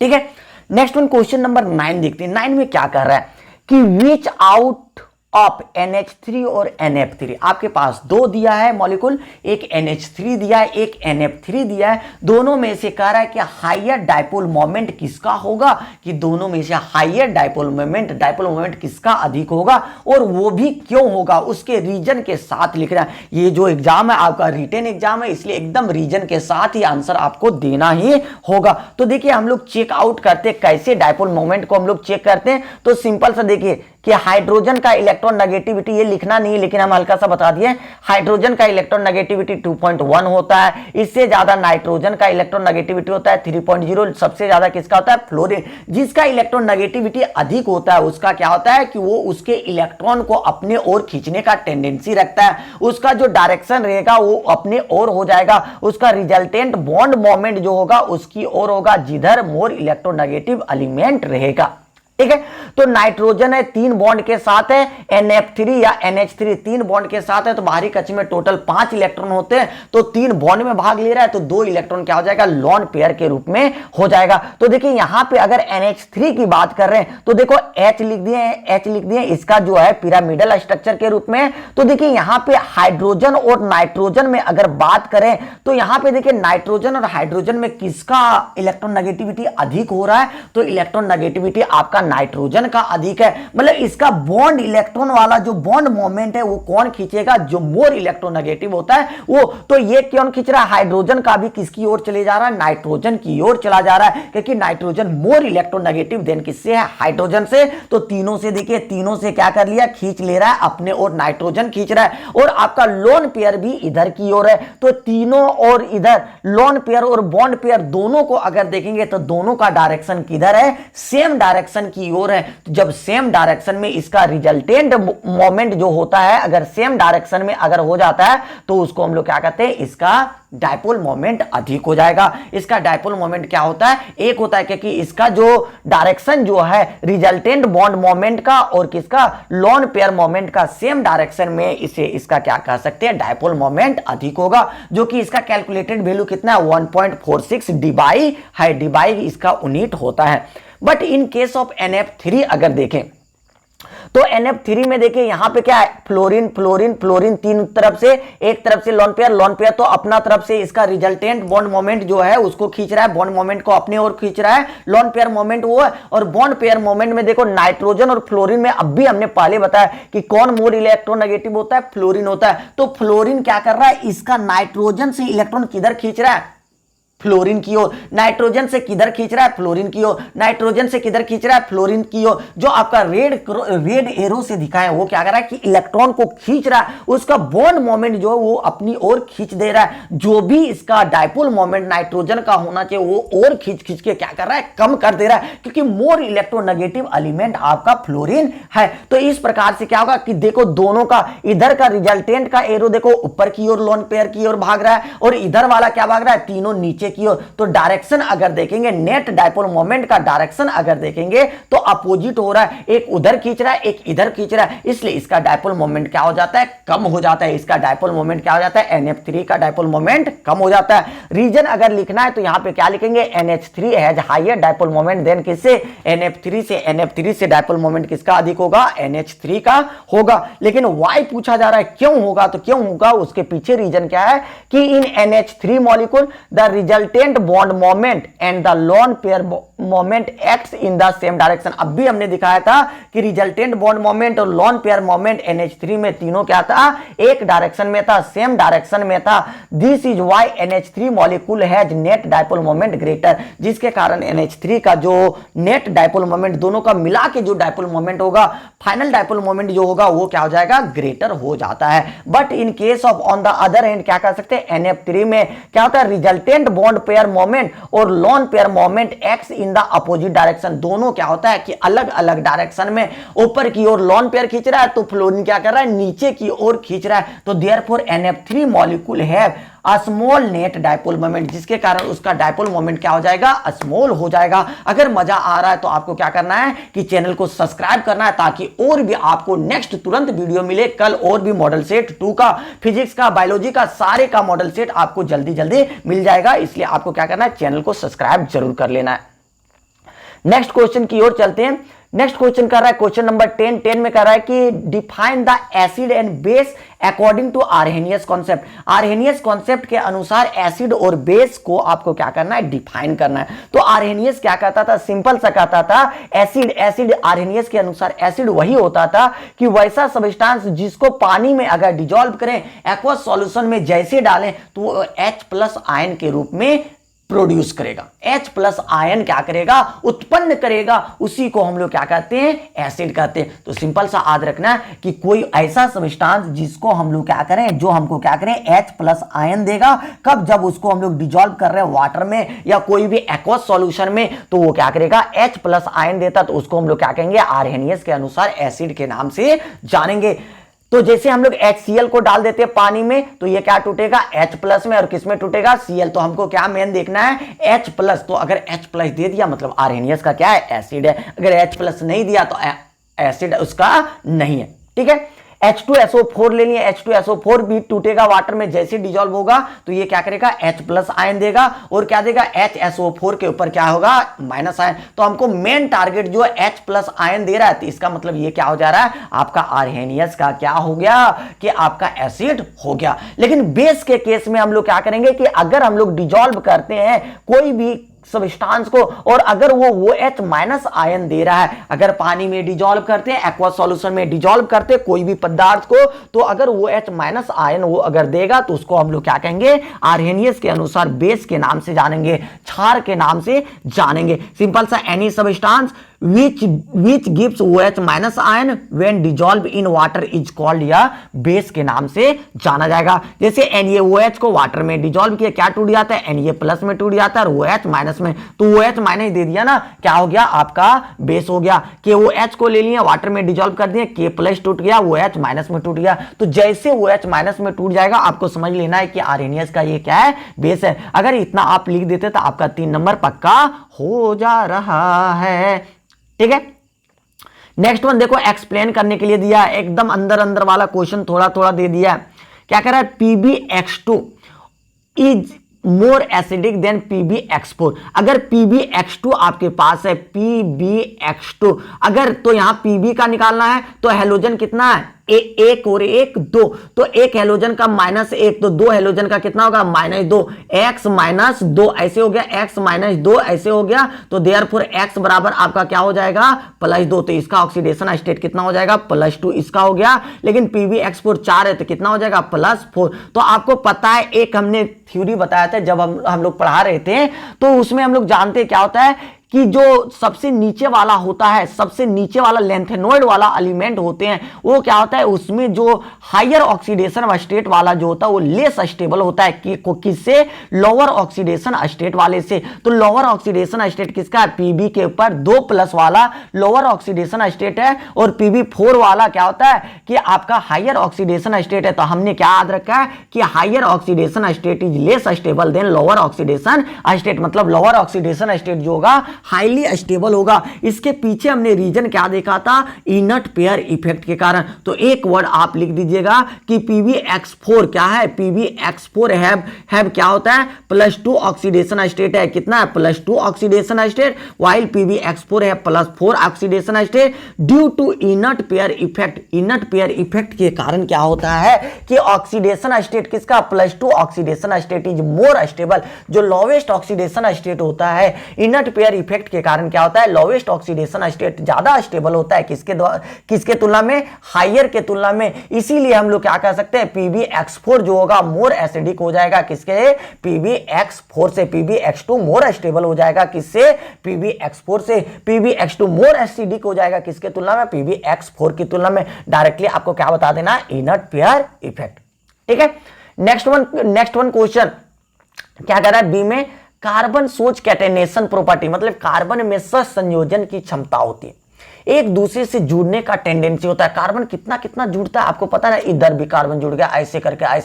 ठीक है। नेक्स्ट वन क्वेश्चन नंबर 9 देखते हैं। 9 में क्या कर रहा है कि विच आउट ऑफ NH3 और NF3, आपके पास 2 दिया है मॉलिक्यूल, एक NH3 दिया है, एक NF3 दिया है, दोनों में से कह रहा है कि हायर डाइपोल मोमेंट किसका होगा, कि दोनों में से हायर डाइपोल मोमेंट किसका अधिक होगा, और वो भी क्यों होगा, उसके रीजन के साथ लिख रहा है। ये जो एग्जाम है आपका रिटन एग्जाम है, इसलिए एकदम रीजन के साथ ही आंसर आपको देना ही होगा। तो देखिए हम लोग चेक आउट करते कैसे डाइपोल मोमेंट को हम लोग चेक करते हैं, तो सिंपल सा देखिए कि हाइड्रोजन का इलेक्ट्रॉन नेगेटिविटी, ये लिखना नहीं लेकिन हम हल्का सा बता दिए, हाइड्रोजन का इलेक्ट्रॉन नेगेटिविटी 2.1 होता है, इससे ज्यादा नाइट्रोजन का इलेक्ट्रॉन नेगेटिविटी होता है 3.0, सबसे ज्यादा किसका होता है, फ्लोरीन। जिसका इलेक्ट्रॉन नेगेटिविटी अधिक होता है उसका क्या होता है कि वो उसके इलेक्ट्रॉन को अपने ओर खींचने का टेंडेंसी रखता है, उसका जो डायरेक्शन रहेगा वो अपने ओर हो जाएगा, उसका रिजल्टेंट बॉन्ड मोमेंट जो होगा उसकी ओर होगा, जिधर मोर इलेक्ट्रोनेगेटिव एलिमेंट रहेगा, ठीक है। तो नाइट्रोजन है 3 बॉन्ड के साथ है, NF3 या NH3 3 बॉन्ड के साथ है, तो बाहरी कक्ष में टोटल 5 इलेक्ट्रॉन होते हैं, तो 3 बॉन्ड में भाग ले रहा है, तो 2 इलेक्ट्रॉन क्या हो जाएगा, लॉन पेयर के रूप में हो जाएगा। तो देखिए यहां पे अगर NH3 की बात कर रहे हैं तो देखो H लिख दिए, इसका जो है पिरामिडल स्ट्रक्चर के रूप में। तो देखिए यहां पे हाइड्रोजन और नाइट्रोजन में अगर बात करें तो यहां पे देखिए नाइट्रोजन और हाइड्रोजन में किसका इलेक्ट्रॉन नेगेटिविटी अधिक हो रहा है, तो इलेक्ट्रॉन नेगेटिविटी आपका नाइट्रोजन का अधिक है, मतलब इसका बॉन्ड इलेक्ट्रॉन वाला जो बॉन्ड मोमेंट है वो कौन खींचेगा, जो मोर इलेक्ट्रोनेगेटिव होता है वो। तो ये कौन खींच रहा है, हाइड्रोजन का भी किसकी ओर चले जा रहा है, नाइट्रोजन की ओर चला जा रहा है, क्योंकि नाइट्रोजन मोर इलेक्ट्रोनेगेटिव देन किससे है, हाइड्रोजन से। तो तीनों से देखिए, तीनों से क्या कर लिया, खींच ले रहा है अपने और, नाइट्रोजन खींच रहा है, और आपका लोन पेयर भी इधर की ओर है। तो तीनों और इधर लोन पेयर और बॉन्ड पेयर दोनों को अगर देखेंगे तो दोनों का डायरेक्शन किधर है, सेम डायरेक्शन की ओर है। तो जब सेम डायरेक्शन में इसका रिजल्टेंट मोमेंट जो होता है अगर सेम डायरेक्शन में अगर हो जाता है तो उसको हम लोग क्या कहते हैं, इसका डायपोल मोमेंट अधिक हो जाएगा। इसका डायपोल मोमेंट क्या होता है, एक होता है क्योंकि इसका जो डायरेक्शन जो है रिजल्टेंट बॉन्ड मोमेंट का और किसका, लोन पेयर मोमेंट का सेम डायरेक्शन में, इसे इसका क्या कह सकते हैं, डायपोल मोमेंट अधिक होगा, जो कि इसका कैलकुलेटेड वैल्यू कितना है, 1.46 डिबाई है, डिबाई इसका यूनिट होता है। But in case of NF3 अगर देखें तो NF3 में देखिए यहां पे क्या है, फ्लोरीन फ्लोरीन फ्लोरीन, तीन तरफ से, एक तरफ से लोन पेयर तो अपना तरफ से इसका रिजल्टेंट बॉन्ड मोमेंट जो है उसको खींच रहा है, बॉन्ड मोमेंट को अपने ओर खींच रहा है, लोन पेयर मोमेंट वो है। और बॉन्ड पेयर मोमेंट में देखो नाइट्रोजन और फ्लोरीन में अब भी हमने पहले बताया कि कौन मोर इलेक्ट्रोनेगेटिव होता है, फ्लोरीन होता है। तो फ्लोरीन क्या कर रहा है, इसका नाइट्रोजन से इलेक्ट्रॉन किधर खींच रहा है, फ्लोरीन की ओर, नाइट्रोजन से किधर खींच रहा है, फ्लोरीन की ओर, नाइट्रोजन से किधर खींच रहा है, फ्लोरीन की ओर। जो आपका रेड एरो से दिखाया वो क्या कर रहा है कि इलेक्ट्रॉन को खींच रहा है, उसका बॉन्ड मोमेंट जो है वो अपनी ओर खींच दे रहा है। जो भी इसका डायपोल मोमेंट नाइट्रोजन का होना चाहिए वो और खींच के क्या कर रहा है, कम कर दे रहा है, क्योंकि मोर इलेक्ट्रोनेगेटिव एलिमेंट आपका फ्लोरीन है। तो इस प्रकार से क्या होगा कि देखो दोनों का, इधर का रिजल्टेंट का एरो देखो ऊपर की ओर लोन पेयर की ओर भाग रहा है, और इधर वाला क्या भाग रहा है, तीनों नीचे नीचे की ओर। तो डायरेक्शन अगर देखेंगे, नेट डायपोल मोमेंट का डायरेक्शन अगर देखेंगे तो अपोजिट हो रहा है, एक उधर खींच रहा है एक इधर खींच रहा है, इसलिए इसका डायपोल मोमेंट क्या हो जाता है, कम हो जाता है। इसका डायपोल मोमेंट क्या हो जाता है, NF3 का डायपोल मोमेंट कम हो जाता है। रीजन अगर लिखना है तो यहां पे क्या लिखेंगे, NH3 has higher dipole moment than किससे, NF3 से। NF3 से डायपोल मोमेंट किसका अधिक होगा, NH3 का होगा। लेकिन वाई पूछा जा रहा है, क्यों होगा, तो क्यों होगा उसके पीछे रीजन क्या है कि इन NH3 molecule the resultant bond moment and the lone pair moment acts in the same direction. अब भी हमने दिखाया था कि रिजल्टेंट बॉन्ड मोमेंट और लोन पेयर मोमेंट NH3 में तीनों क्या था, एक डायरेक्शन में था, सेम डायरेक्शन में था। This is why NH3 molecule has net dipole moment greater, जिसके कारण NH3 का जो नेट डायपोल मोमेंट, दोनों का मिला के जो डायपोल मोमेंट होगा, फाइनल डायपोल मोमेंट जो होगा वो क्या हो जाएगा, ग्रेटर हो जाता है। But in case of on the other hand क्या कर सकते हैं, NF3 में क्या होता है, रिजल्टेंट बॉन्ड पेयर मोमेंट और lone pair moment x in the opposite direction. दोनों क्या होता है कि अलग अलग डायरेक्शन में, ऊपर की ओर लोन पेयर खींच रहा है तो फ्लोरीन क्या कर रहा है, नीचे की ओर खींच रहा है। तो therefore NF3 molecule have a small net dipole moment, जिसके कारण उसका डायपोल मोमेंट क्या हो जाएगा, स्मॉल हो जाएगा। अगर मजा आ रहा है तो आपको क्या करना है कि चैनल को सब्सक्राइब करना है, ताकि और भी आपको नेक्स्ट तुरंत वीडियो मिले। कल और भी मॉडल सेट 2 का, फिजिक्स का, बायोलॉजी का, सारे का मॉडल सेट आपको जल्दी जल्दी मिल जाएगा। इसलिए आपको क्या करना है, चैनल को सब्सक्राइब जरूर कर लेना है। नेक्स्ट क्वेश्चन की ओर चलते हैं। नेक्स्ट क्वेश्चन कर रहा है क्वेश्चन नंबर 10 में कर रहा है कि define the acid and base according to Arrhenius concept. Arrhenius concept के अनुसार एसिड और बेस को आपको क्या करना है, डिफाइन करना है। तो आर्हेनियस क्या कहता था, सिंपल सा कहता था एसिड आर्हेनियस के अनुसार एसिड वही होता था कि वैसा सब्सटेंस जिसको पानी में अगर डिजोल्व करें, एक्वस सॉल्यूशन में जैसे डालें तो वो H+ आयन के रूप में प्रोड्यूस करेगा। H+ आयन क्या करेगा, उत्पन्न करेगा, उसी को हम लोग क्या कहते हैं, एसिड कहते हैं। तो सिंपल सा याद रखना है कि कोई ऐसा सब्सटेंस जिसको हम लोग क्या करें, जो हमको क्या करें, H+ आयन देगा, कब, जब उसको हम लोग डिजोल्व कर रहे हैं वाटर में या कोई भी एक्वस सॉल्यूशन में, तो वो क्या करेगा, H+ आयन देता, तो उसको हम लोग क्या कहेंगे, आर्हेनियस के अनुसार एसिड के नाम से जानेंगे। तो जैसे हम लोग HCl को डाल देते हैं पानी में, तो ये क्या टूटेगा, H+ में, और किस में टूटेगा, Cl। तो हमको क्या मेन देखना है, H+। तो अगर H+ दे दिया मतलब आर्हेनियस का क्या है, एसिड है। अगर H+ नहीं दिया तो एसिड उसका नहीं है। ठीक है, H2SO4 ले लिए, H2SO4 भी टूटेगा वाटर में, जैसे डिजोल्व होगा तो ये क्या करेगा, H+ आयन देगा, और क्या देगा, HSO4 के ऊपर क्या होगा, माइनस आयन। तो हमको मेन टारगेट जो H+ आयन दे रहा है, तो इसका मतलब ये क्या हो जा रहा है, आपका आर्हेनियस का क्या हो गया, कि आपका एसिड हो गया। लेकिन बेस के केस में हम लोग क्या करेंगे कि अगर हम लोग डिजोल्व करते हैं कोई भी सब्सटेंस को, और अगर वो OH- आयन दे रहा है, अगर पानी में डिजोल्व करते हैं, एक्वस सॉल्यूशन में डिजोल्व करते हैं कोई भी पदार्थ को, तो अगर OH- आयन वो अगर देगा तो उसको हम लोग क्या कहेंगे, आर्हेनियस के अनुसार बेस के नाम से जानेंगे, क्षार के नाम से जानेंगे। सिंपल सा, any substance which gives OH- ion when dissolved in water is called, या बेस के नाम से जाना जाएगा। जैसे NaOH को वाटर में डिजोल्व किया, क्या टूट जाता है, Na+ में टूट जाता है, और OH- में, तो OH- दे दिया ना, क्या हो गया, आपका बेस हो गया। KOH को ले लिया, वाटर में डिजोल्व कर दिया, K+ टूट गया, OH- में टूट गया। तो जैसे OH- में टूट जाएगा, आपको समझ लेना है कि आर्हेनियस का ये क्या है, बेस है। अगर इतना आप लिख देते तो आपका 3 नंबर पक्का हो जा रहा है। ठीक है, नेक्स्ट वन देखो, एक्सप्लेन करने के लिए दिया है, एकदम अंदर अंदर वाला क्वेश्चन थोड़ा थोड़ा दे दिया है। क्या कह रहा है, PbX2 is more acidic then PbX4। अगर PbX2 आपके पास है, PbX2 अगर, तो यहां Pb का निकालना है, तो हेलोजन कितना है, एक और एक 2, तो एक हेलोजन का -1, तो 2 हेलोजन का कितना होगा, -2, x - 2 ऐसे हो गया, x - 2 ऐसे हो गया। तो देयरफॉर x बराबर आपका क्या हो जाएगा, +2। तो इसका ऑक्सीडेशन स्टेट कितना हो जाएगा, +2 इसका हो गया। लेकिन PbX4 4 है तो कितना हो जाएगा, +4। तो आपको पता है, एक हमने थ्योरी बताया था जब हम लोग पढ़ा रहे थे, तो उसमें हम लोग जानते क्या होता है कि जो सबसे नीचे वाला होता है, सबसे नीचे वाला लेंथेनॉइड वाला एलिमेंट होते हैं, वो क्या होता है, उसमें जो हायर ऑक्सीडेशन स्टेट वाला जो होता है वो लेस स्टेबल होता है किससे, लोअर ऑक्सीडेशन स्टेट वाले से। तो लोअर ऑक्सीडेशन स्टेट किसका है, पीबी के ऊपर 2+ वाला लोअर ऑक्सीडेशन स्टेट है, और पीबी 4 वाला क्या होता है कि आपका हायर ऑक्सीडेशन स्टेट है। तो हमने क्या याद रखा है कि higher oxidation state is less stable than lower oxidation state, मतलब लोअर ऑक्सीडेशन स्टेट जो होगा हाईली स्टेबल होगा। इसके पीछे हमने रीजन क्या देखा था, इनर्ट पेयर इफेक्ट के कारण। तो एक वर्ड आप लिख दीजिएगा कि PbX4 क्या है, PbX4 हैव क्या होता है, +2 ऑक्सीडेशन स्टेट है। कितना है, +2 ऑक्सीडेशन स्टेट, व्हाइल PbX4 है +4 oxidation state due to inert pair effect. Inert pair effect के कारण क्या होता है कि ऑक्सीडेशन स्टेट किसका, +2 oxidation state is more stable. जो लोवेस्ट ऑक्सीडेशन स्टेट होता है, इनर्ट पेयर इफेक्ट के कारण क्या होता है, लोवेस्ट ऑक्सीडेशन स्टेट ज्यादा स्टेबल होता है किसके तुलना में, हायर के तुलना में। इसीलिए हम लोग क्या कह सकते हैं, PbX4 जो होगा मोर एसिडिक हो जाएगा किसके, PbX4 से। PbX2 मोर स्टेबल हो जाएगा किससे, PbX4 से। PbX2 मोर एसिडिक हो जाएगा किसके तुलना में, PbX4 की तुलना में। डायरेक्टली आपको क्या बता देना, इनर्ट पेयर इफेक्ट। ठीक है, नेक्स्ट वन क्वेश्चन क्या कह रहा है, बी में कार्बन सोच कैटेनेशन प्रॉपर्टी, मतलब कार्बन में सहसंयोजन की क्षमता होती है, एक दूसरे से जुड़ने का टेंडेंसी होता है। कार्बन कितना कितना जुड़ता है आपको पता है, इधर भी कार्बन जुड़ गया, ऐसे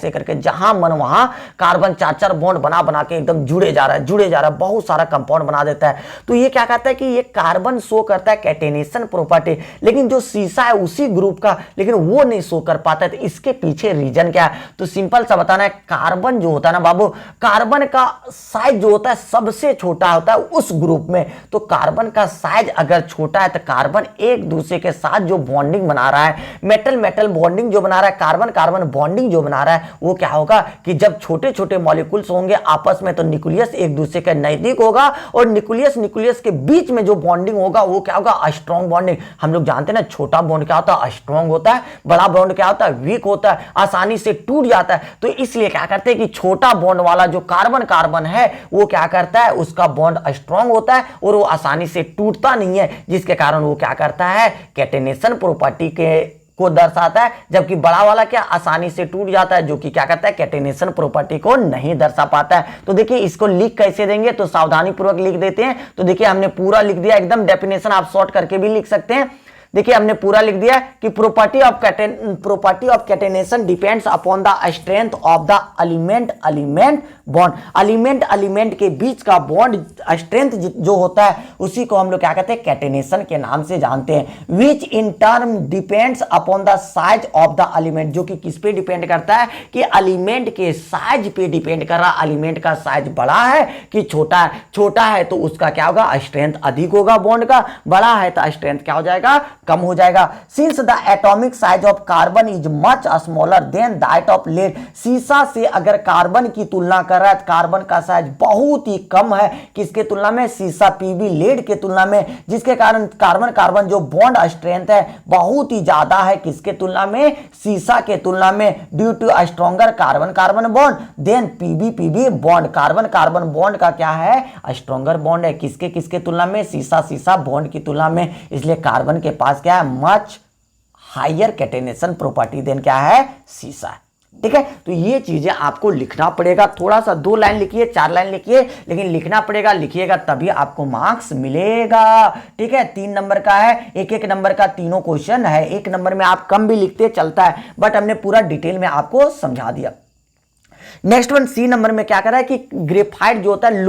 करके जहां मन वहां कार्बन 4-4 बॉन्ड बना के एकदम जुड़े जा रहा है, बहुत सारा कंपाउंड बना देता है। तो ये क्या कहता है कि ये कार्बन शो करता है कैटेनेशन प्रॉपर्टी, लेकिन जो शीशा है उसी ग्रुप का, लेकिन वो नहीं शो कर पाता है। तो इसके पीछे रीजन क्या है, तो सिंपल सा बताना है, कार्बन जो होता है ना बाबू, कार्बन का साइज जो होता है सबसे छोटा होता है उस ग्रुप में। तो कार्बन का साइज अगर छोटा है तो कार्बन एक दूसरे के साथ जो बॉन्डिंग बना रहा है, मेटल बॉन्डिंग जो बना रहा है, कार्बन बॉन्डिंग जो बना रहा है, वो क्या होगा कि जब छोटे छोटे मॉलिक्यूल्स होंगे आपस में तो न्यूक्लियस एक दूसरे के नजदीक होगा, और न्यूक्लियस के बीच में जो बॉन्डिंग होगा वो क्या होगा, स्ट्रॉन्ग बॉन्डिंग। हम लोग जानते हैं ना, छोटा बॉन्ड क्या होता है, स्ट्रॉन्ग होता है, बड़ा बॉन्ड क्या होता है, वीक होता है, आसानी से टूट जाता है। तो इसलिए क्या करते हैं कि छोटा बॉन्ड वाला जो कार्बन है वो क्या करता है, उसका बॉन्ड स्ट्रॉन्ग होता है और वो आसानी से टूटता नहीं है, जिसके कारण वो क्या करता है, कैटेनेशन प्रॉपर्टी को दर्शाता है। जबकि बड़ा वाला क्या आसानी से टूट जाता है, जो कि क्या करता है, कैटेनेशन प्रॉपर्टी को नहीं दर्शा पाता है। तो देखिए इसको लिख कैसे देंगे, तो सावधानी पूर्वक लिख देते हैं। तो देखिए हमने पूरा लिख दिया एकदम, डेफिनेशन आप शॉर्ट करके भी लिख सकते हैं। देखिए हमने पूरा लिख दिया कि property of catenation depends upon the strength of the element bond. Element के बीच का बॉन्ड स्ट्रेंथ जो होता है उसी को हम लोग क्या कहते हैं, कैटेनेशन के नाम से जानते हैं। Which in term depends upon the size of the element, जो कि किस पे डिपेंड करता है कि एलिमेंट के साइज पे डिपेंड कर रहा है। एलिमेंट का साइज बड़ा है कि छोटा है तो उसका क्या होगा, स्ट्रेंथ अधिक होगा बॉन्ड का, बड़ा है तो स्ट्रेंथ क्या हो जाएगा, कम हो जाएगा। Since the atomic size of carbon is much smaller than that of lead, शीशा से अगर कार्बन की तुलना कर रहा है, कार्बन का साइज बहुत ही कम है किसके तुलना में, शीशा पीबी लेड के तुलना में, जिसके कारण कार्बन जो बॉन्ड स्ट्रेंथ है बहुत ही ज्यादा है किसके तुलना में, शीशा के तुलना में, due to stronger carbon bond than PB bond. Carbon bond का क्या है, स्ट्रॉन्गर बॉन्ड है किसके तुलना में, शीशा बॉन्ड की तुलना में। इसलिए कार्बन के पास क्या है, much higher catenation property than क्या है, शीशा। ठीक है, तो ये चीजें आपको लिखना पड़ेगा। थोड़ा सा 2 लाइन लिखिए, 4 लाइन लिखिए, लेकिन लिखना पड़ेगा, लिखिएगा तभी आपको मार्क्स मिलेगा। ठीक है, 3 नंबर का है, एक नंबर का तीनों क्वेश्चन है। 1 नंबर में आप कम भी लिखते चलता है, बट हमने पूरा डिटेल में आपको समझा दिया। नेक्स्ट वन सी नंबर में क्या कर रहा है कि ग्रेफाइट जो होता है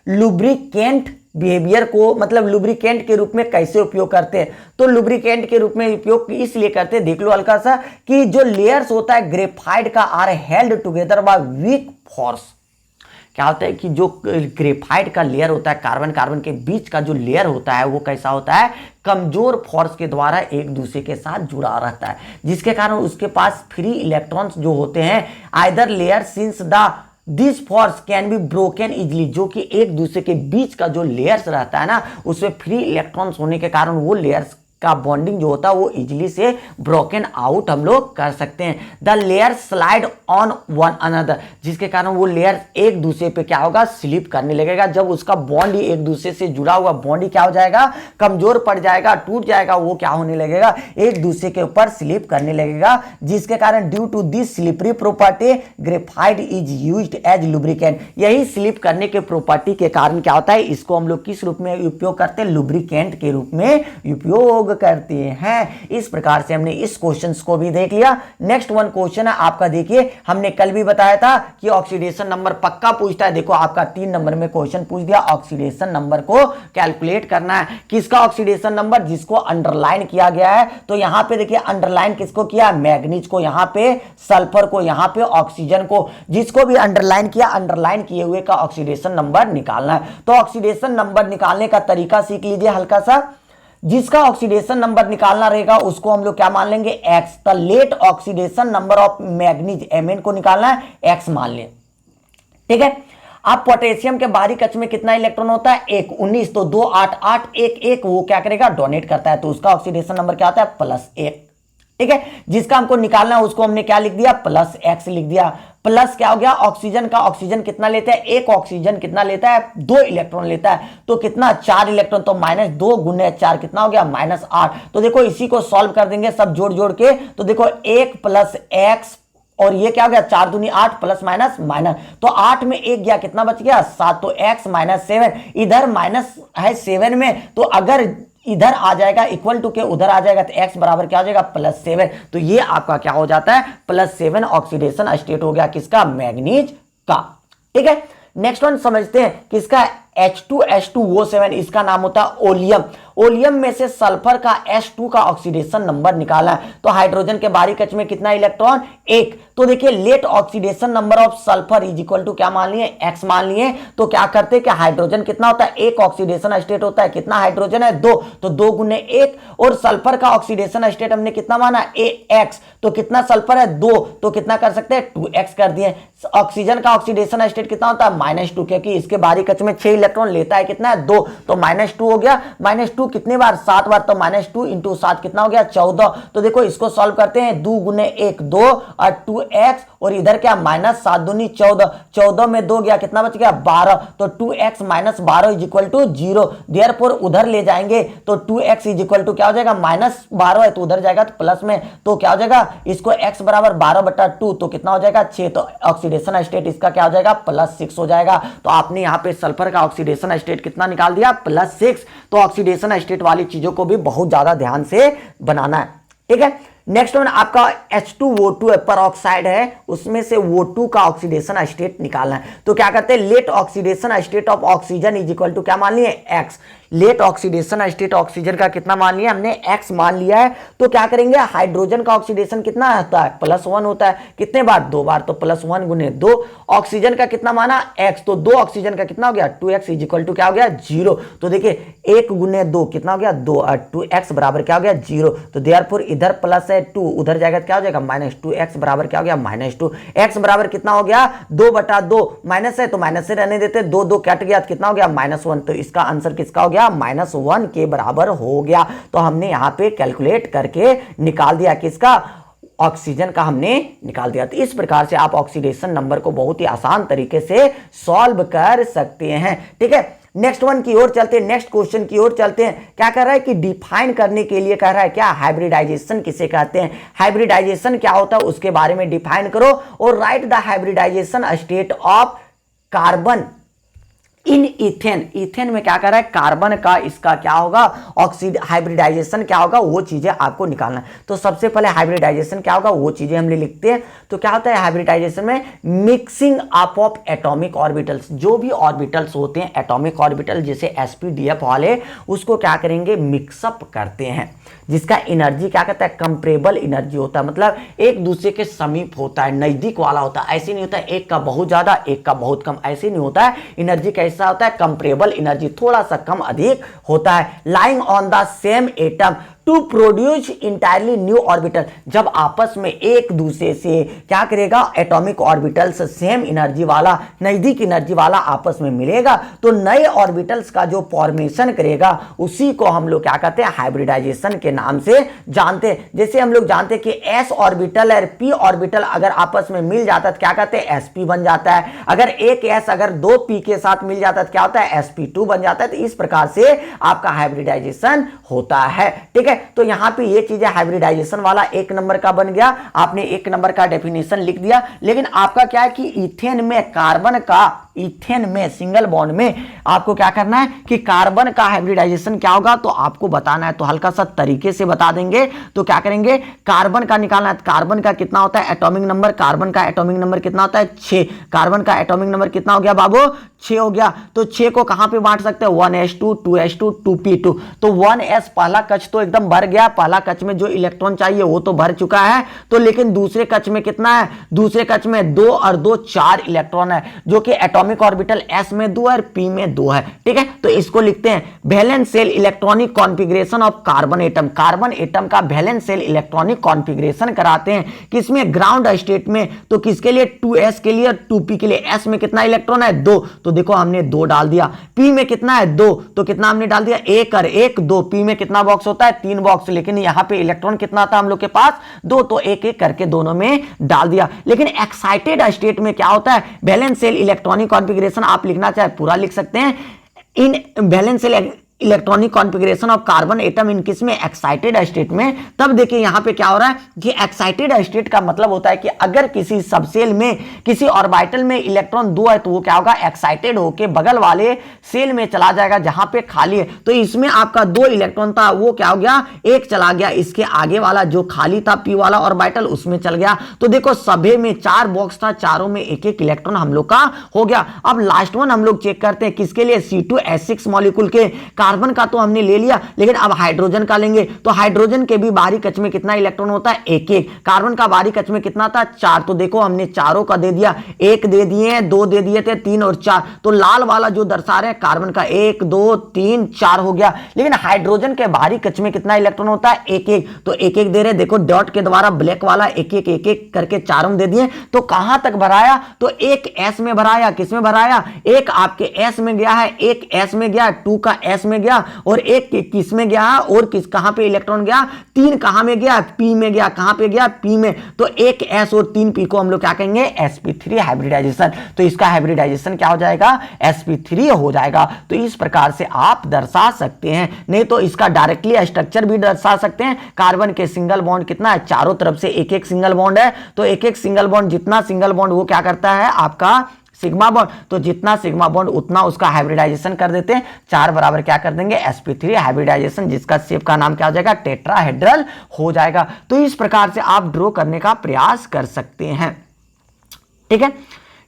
लुब्रिकेंट बिहेवियर को, मतलब लुब्रिकेंट के रूप में कैसे उपयोग करते हैं। तो लुब्रिकेंट के रूप में उपयोग इसलिए करते हैं, देख लो हल्का सा, कि जो लेयर्स होता है ग्रेफाइट का are held together by weak force. क्या होता है कि जो ग्रेफाइट का लेयर होता है, कार्बन के बीच का जो लेयर होता है वो कैसा होता है, कमजोर फोर्स के द्वारा एक दूसरे के साथ जुड़ा रहता है, जिसके कारण उसके पास फ्री इलेक्ट्रॉन्स जो होते हैं, either layer since this force can be broken easily, जो कि एक दूसरे के बीच का जो लेयर्स रहता है ना, उसमें फ्री इलेक्ट्रॉन्स होने के कारण वो लेयर्स का बॉन्डिंग जो होता है वो इजीली से ब्रोकन आउट हम लोग कर सकते हैं। The layer slide on one another, जिसके कारण वो लेयर एक दूसरे पे क्या होगा, स्लिप करने लगेगा। जब उसका बॉन्ड ही एक दूसरे से जुड़ा हुआ बॉन्ड ही क्या हो जाएगा, कमजोर पड़ जाएगा, टूट जाएगा, वो क्या होने लगेगा, एक दूसरे के ऊपर स्लिप करने लगेगा, जिसके कारण due to this slippery property graphite is used as lubricant. यही स्लिप करने के प्रॉपर्टी के कारण क्या होता है, इसको हम लोग किस रूप में उपयोग करते हैं, लुब्रिकेंट के रूप में उपयोग करते हैं। इस प्रकार से हमने इस क्वेश्चन को भी देख लिया। नेक्स्ट वन क्वेश्चन है आपका, देखिए हमने कल भी बताया था कि ऑक्सीडेशन नंबर पक्का पूछता है। देखो आपका 3 नंबर में क्वेश्चन पूछ दिया, ऑक्सीडेशन नंबर को कैलकुलेट करना है। किसका ऑक्सीडेशन नंबर, जिसको अंडरलाइन किया गया है। तो यहां पे देखिए अंडरलाइन किसको किया, मैग्नीज को, यहां पे सल्फर को, यहां पे ऑक्सीजन को। जिसको भी अंडरलाइन किया, अंडरलाइन किए हुए का ऑक्सीडेशन नंबर निकालना है। तो ऑक्सीडेशन नंबर निकालने का तरीका सीख लीजिए हल्का सा। जिसका ऑक्सीडेशन नंबर निकालना रहेगा उसको हम लोग क्या मान लेंगे, x. The let oxidation number of manganese, Mn को निकालना है, एक्स मान लें, ठीक है। अब पोटेशियम के बाहरी कक्ष में कितना इलेक्ट्रॉन होता है, 1, 19, तो 2, 8, 8, 1, 1, वो क्या करेगा, डोनेट करता है, तो उसका ऑक्सीडेशन नंबर क्या होता है, +1, ठीक है। जिसका हमको निकालना है उसको हमने क्या लिख दिया, +x लिख दिया। प्लस क्या हो गया, ऑक्सीजन का, ऑक्सीजन कितना लेता है, एक ऑक्सीजन कितना लेता है, 2 इलेक्ट्रॉन लेता है, तो कितना, 4 इलेक्ट्रॉन, तो -2 × 4 कितना हो गया, -8। तो देखो इसी को सॉल्व कर देंगे सब जोड़ जोड़ के, तो देखो 1 + x, और ये क्या हो गया, 4 दूनी 8, प्लस माइनस माइनस, तो 8 में 1 गया, कितना बच गया, 7, तो x - 7, इधर माइनस है 7 में, तो अगर इधर आ जाएगा इक्वल टू के उधर आ जाएगा, तो x बराबर क्या हो जाएगा, +7। तो ये आपका क्या हो जाता है, +7 ऑक्सीडेशन स्टेट हो गया, किसका, मैग्नीज का, ठीक है। नेक्स्ट वन समझते हैं किसका, H2SO7, इसका नाम होता है ओलियम। ओलियम में से सल्फर का H2 का ऑक्सीडेशन नंबर निकाला है। तो हाइड्रोजन के बाहरी कक्ष में कितना इलेक्ट्रॉन, 1। तो देखिए let oxidation number of sulphur is equal to क्या मान लिए, x मान लिए। तो क्या करते हैं कि हाइड्रोजन कितना होता है, 1 ऑक्सीडेशन स्टेट होता है, कितना हाइड्रोजन है, 2, तो 2 × 1, और सल्फर का ऑक्सीडेशन स्टेट हमने कितना माना, x, तो कितना सल्फर है, 2, तो कितना कर सकते हैं, 2x कर दिए। ऑक्सीजन का ऑक्सीडेशन स्टेट कितना होता है, -2, क्योंकि इसके बाहरी कक्ष में 6 इलेक्ट्रॉन लेता है, कितना है, 2, तो -2 हो गया। -2 कितने बार, 7 बार, तो -2 × 7 कितना हो गया, 14। तो देखो इसको सॉल्व करते हैं, 2 × 1 2, और 2x, और इधर क्या, -7 दूनी 14, 14 में 2 गया, कितना बच गया, 12, तो 2x - 12 = 0। देयरफॉर उधर ले जाएंगे तो 2x = क्या हो जाएगा, -12 है, तो उधर जाएगा तो प्लस में, तो क्या हो जाएगा, इसको x बराबर 12/2, तो कितना हो जाएगा, 6, तो ऑक्सीडेशन स्टेट इसका क्या हो जाएगा, +6 हो जाएगा। तो आपने यहाँ पे सल्फर का ऑक्सीडेशन स्टेट कितना निकाल दिया, +6। तो ऑक्सीडेशन स्टेट वाली चीजों को भी बहुत ज्यादा ध्यान से बनाना है, ठीक है। नेक्स्ट वन आपका H2O2 परऑक्साइड है, उसमें से O2 का ऑक्सीडेशन स्टेट निकालना है। तो क्या करते हैं, let oxidation state of oxygen is equal to क्या मान लिए, x। Let oxidation state oxygen का कितना मान लिया हमने, x मान लिया है। तो क्या करेंगे, हाइड्रोजन का ऑक्सीडेशन कितना होता है, +1 होता है, कितने बार, 2 बार, तो +1 × 2। ऑक्सीजन का कितना माना, x, तो 2 ऑक्सीजन का कितना हो गया, 2x = क्या हो गया, 0। तो देखिए 1 × 2 कितना हो गया, 2, और 2x बराबर क्या हो गया, 0। तो देयरफॉर इधर प्लस है 2, उधर जाएगा क्या हो जाएगा, -2x बराबर क्या हो गया, -2। x बराबर कितना हो गया, 2/2, माइनस है तो माइनस से रहने देते, 2 2 कट गया, कितना हो गया, -1। तो इसका आंसर किसका हो गया, -1 के बराबर हो गया। तो हमने यहां पे कैलकुलेट करके निकाल दिया, किसका, ऑक्सीजन का हमने निकाल दिया। तो इस प्रकार से आप ऑक्सीडेशन नंबर को बहुत ही आसान तरीके से सॉल्व कर सकते हैं, ठीक है। नेक्स्ट वन की ओर चलते हैं, नेक्स्ट क्वेश्चन की ओर चलते हैं। क्या कर रहा है कि डिफाइन करने के लिए कह रहा है, क्या, हाइब्रिडाइजेशन किसे कहते हैं, हाइब्रिडाइजेशन क्या होता है उसके बारे में डिफाइन करो, और write the hybridisation state of carbon in ethane. Ethane में क्या कर रहा है, कार्बन का, इसका क्या होगा, हाइब्रिडाइजेशन क्या होगा, वो चीजें आपको निकालना है। तो सबसे पहले हाइब्रिडाइजेशन क्या होगा, वो चीजें हम लिखते हैं। तो क्या होता है हाइब्रिडाइजेशन में, mixing up of atomic orbitals. जो भी ऑर्बिटल्स होते हैं एटॉमिक ऑर्बिटल, जैसे sp-df वाले, उसको क्या करेंगे, मिक्सअप करते हैं, जिसका एनर्जी क्या कहता है, कंपरेबल एनर्जी होता है, मतलब एक दूसरे के समीप होता है, नजदीक वाला होता है। ऐसे नहीं होता है एक का बहुत ज्यादा एक का बहुत कम, ऐसे नहीं होता है। एनर्जी कैसा होता है, कंपरेबल एनर्जी, थोड़ा सा कम अधिक होता है। Lying on the same atom to produce entirely new orbital. जब आपस में एक दूसरे से क्या करेगा, एटॉमिक ऑर्बिटल्स सेम एनर्जी वाला, नजदीक एनर्जी वाला आपस में मिलेगा तो नए ऑर्बिटल्स का जो फॉर्मेशन करेगा उसी को हम लोग क्या कहते हैं, हाइब्रिडाइजेशन के नाम से जानते हैं। जैसे हम लोग जानते हैं कि s ऑर्बिटल और p ऑर्बिटल अगर आपस में मिल जाता है तो क्या कहते हैं, sp बन जाता है। अगर एक s अगर दो p के साथ मिल जाता है तो क्या होता है, sp2 बन जाता है। तो इस प्रकार से आपका हाइब्रिडाइजेशन होता है। ठीक है, तो यहां पे ये चीजें हाइब्रिडाइजेशन वाला एक नंबर का बन गया, आपने एक नंबर का डेफिनेशन लिख दिया। लेकिन आपका क्या है कि इथेन में कार्बन का, इथेन में सिंगल बॉन्ड में आपको क्या करना है कि कार्बन का हाइब्रिडाइजेशन क्या होगा तो आपको बताना है। तो हल्का सा तरीके से बता देंगे। तो क्या करेंगे, कार्बन का निकालना है। कार्बन का कितना होता है एटॉमिक नंबर, कार्बन का एटॉमिक नंबर कितना होता है 6। कार्बन का एटॉमिक नंबर कितना हो गया बाबू, 6 हो गया। तो 6 को कहां पे बांट सकते हैं, 1s2 2s2 2p2। तो 1s पहला कक्ष तो एकदम भर गया, पहला कक्ष में जो इलेक्ट्रॉन चाहिए वो तो भर चुका है। तो लेकिन दूसरे कक्ष में कितना है, दूसरे कक्ष में 2 और 2 4 इलेक्ट्रॉन है, जो कि एटॉमिक ऑर्बिटल s में 2 और p में 2 है। ठीक है, तो इसको लिखते हैं valence shell electronic configuration of carbon atom. Carbon atom का वैलेंस शेल इलेक्ट्रॉनिक कॉन्फ़िगरेशन कराते हैं किसमें, ग्राउंड स्टेट में। तो किसके लिए, 2s के लिए और 2p के लिए। s में कितना इलेक्ट्रॉन है 2, तो देखो हमने 2 डाल दिया। p में कितना है 2, तो कितना हमने डाल दिया 1 और 1 2। p में कितना बॉक्स होता है 3 बॉक्स, लेकिन यहां पे इलेक्ट्रॉन कितना था हम लोग के पास 2, तो एक एक करके दोनों में डाल दिया। लेकिन एक्साइटेड स्टेट में क्या होता है, वैलेंस शेल इलेक्ट्रॉनिक कॉन्फ़िगरेशन आप लिखना चाहे पूरा लिख सकते हैं। In valence shell electronic configuration of carbon atom in किस में, एक्साइटेड स्टेट में। तब देखिए यहां पे क्या हो रहा है कि एक्साइटेड स्टेट का मतलब होता है कि अगर किसी सबसेल में, किसी ऑर्बिटल में इलेक्ट्रॉन 2 है तो वो क्या होगा, एक्साइटेड होके बगल वाले सेल में चला जाएगा जहां पे खाली है। तो इसमें आपका 2 इलेक्ट्रॉन था, वो क्या हो गया, 1 चला गया। इसके आगे वाला जो खाली था p वाला ऑर्बिटल उसमें चल गया। तो देखो सभी में 4 बॉक्स था, चारों में एक एक इलेक्ट्रॉन हम लोग का हो गया। अब लास्ट वन हम लोग चेक करते हैं किसके लिए, C2H6 मॉलिक्यूल के। कार्बन का तो हमने ले लिया, लेकिन अब हाइड्रोजन का लेंगे। तो हाइड्रोजन के भी बाहरी कक्ष में कितना इलेक्ट्रॉन होता है, 1 1। कार्बन का बाहरी कक्ष में कितना था 4, तो देखो हमने चारों का दे दिया, 1 दे दिए, 2 दे दिए थे, 3 और 4। तो लाल वाला जो दर्शा रहे हैं कार्बन का 1 2 3 4 हो गया। लेकिन हाइड्रोजन के बाहरी कक्ष में कितना इलेक्ट्रॉन होता है 1 1, तो 1 1 दे रहे। देखो डॉट के द्वारा ब्लैक वाला 1 1 1 1 करके चारों दे दिए। तो कहां तक भराया, तो एक s में भराया। किस में भराया, एक आपके s में गया है, एक s में गया, 2 का s में गया और एक किस में गया, और किस कहां पे इलेक्ट्रॉन गया, 3 कहां में गया, p में गया। कहां पे गया, p में। तो एक s और 3 p को हम लोग क्या कहेंगे, sp3 हाइब्रिडाइजेशन। तो इसका हाइब्रिडाइजेशन क्या हो जाएगा, sp3 हो जाएगा। तो इस प्रकार से आप दर्शा सकते हैं। नहीं तो इसका डायरेक्टली स्ट्रक्चर भी दर्शा सकते हैं। कार्बन के सिंगल बॉन्ड कितना है, चारों तरफ से एक एक सिंगल बॉन्ड है। तो एक एक सिंगल बॉन्ड, जितना सिंगल बॉन्ड वो क्या करता है आपका सिग्मा बॉन्ड, तो जितना सिग्मा बॉन्ड उतना उसका हाइब्रिडाइजेशन कर देते हैं। 4 बराबर क्या कर देंगे, sp3 हाइब्रिडाइजेशन, जिसका शेप का नाम क्या हो जाएगा, टेट्राहेड्रल हो जाएगा। तो इस प्रकार से आप ड्रॉ करने का प्रयास कर सकते हैं। ठीक है,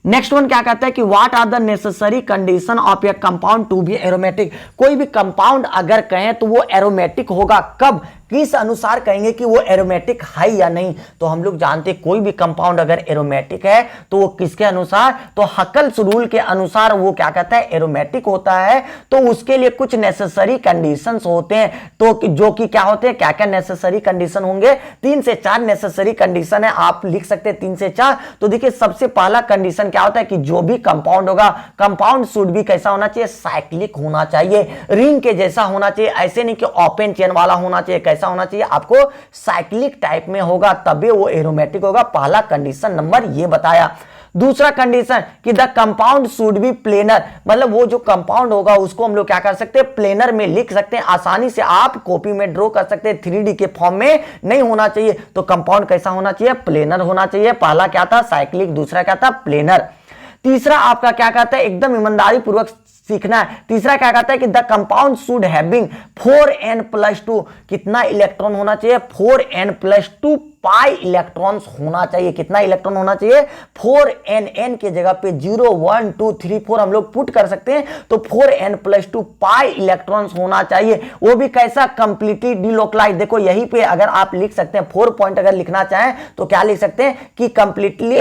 नेक्स्ट वन क्या कहता है कि what are the necessary condition of a compound to be aromatic. कोई भी कंपाउंड अगर कहें तो वो एरोमेटिक होगा कब, किस अनुसार कहेंगे कि वो एरोमेटिक है या नहीं। तो हम लोग जानते कोई भी कंपाउंड अगर एरोमेटिक है तो वो किसके अनुसार, तो हकल्स रूल के अनुसार वो क्या कहता है, एरोमेटिक होता है। तो उसके लिए कुछ नेसेसरी कंडीशंस होते हैं। तो जो कि क्या होते हैं, क्या क्या नेसेसरी कंडीशन होंगे, 3 से 4 नेसेसरी कंडीशन है, आप लिख सकते हैं 3 से 4। तो देखिए सबसे पहला कंडीशन क्या होता है कि जो भी कंपाउंड होगा, कंपाउंड शुड भी कैसा होना चाहिए, साइक्लिक होना चाहिए, रिंग के जैसा होना चाहिए। ऐसे नहीं कि ओपन चेन वाला होना चाहिए, कैसा होना चाहिए आपको, साइक्लिक टाइप में होगा, तभी वो एरोमेटिक होगा। पहला कंडीशन नंबर ये बताया। दूसरा कंडीशन कि the compound should be planar, मतलब वो जो कंपाउंड होगा उसको हम लोग क्या कर सकते हैं, प्लेनर में लिख सकते हैं, आसानी से आप कॉपी में ड्रॉ कर सकते हैं, 3D के फॉर्म में नहीं होना चाहिए। तो कंपाउंड कैसा होना चाहिए, प्लेनर होना चाहिए। पहला क्या था, साइक्लिक, दूसरा क्या था, प्लेनर। तीसरा आपका क्या कहता है, एकदम ईमानदारी पूर्वक सीखना है। तीसरा क्या कहता है कि the compound should having 4n+2, कितना इलेक्ट्रॉन होना चाहिए, 4n+2 पाई इलेक्ट्रॉन्स होना चाहिए। कितना इलेक्ट्रॉन होना चाहिए, 4n, n के जगह पे 0 1 2 3 4 हम लोग पुट कर सकते हैं। तो 4n+2 पाई इलेक्ट्रॉन्स होना चाहिए। वो भी कैसा, कंप्लीटली डिलोकलाइज। देखो यहीं पे अगर आप लिख सकते हैं 4 पॉइंट अगर लिखना चाहें तो क्या लिख सकते हैं कि कंप्लीटली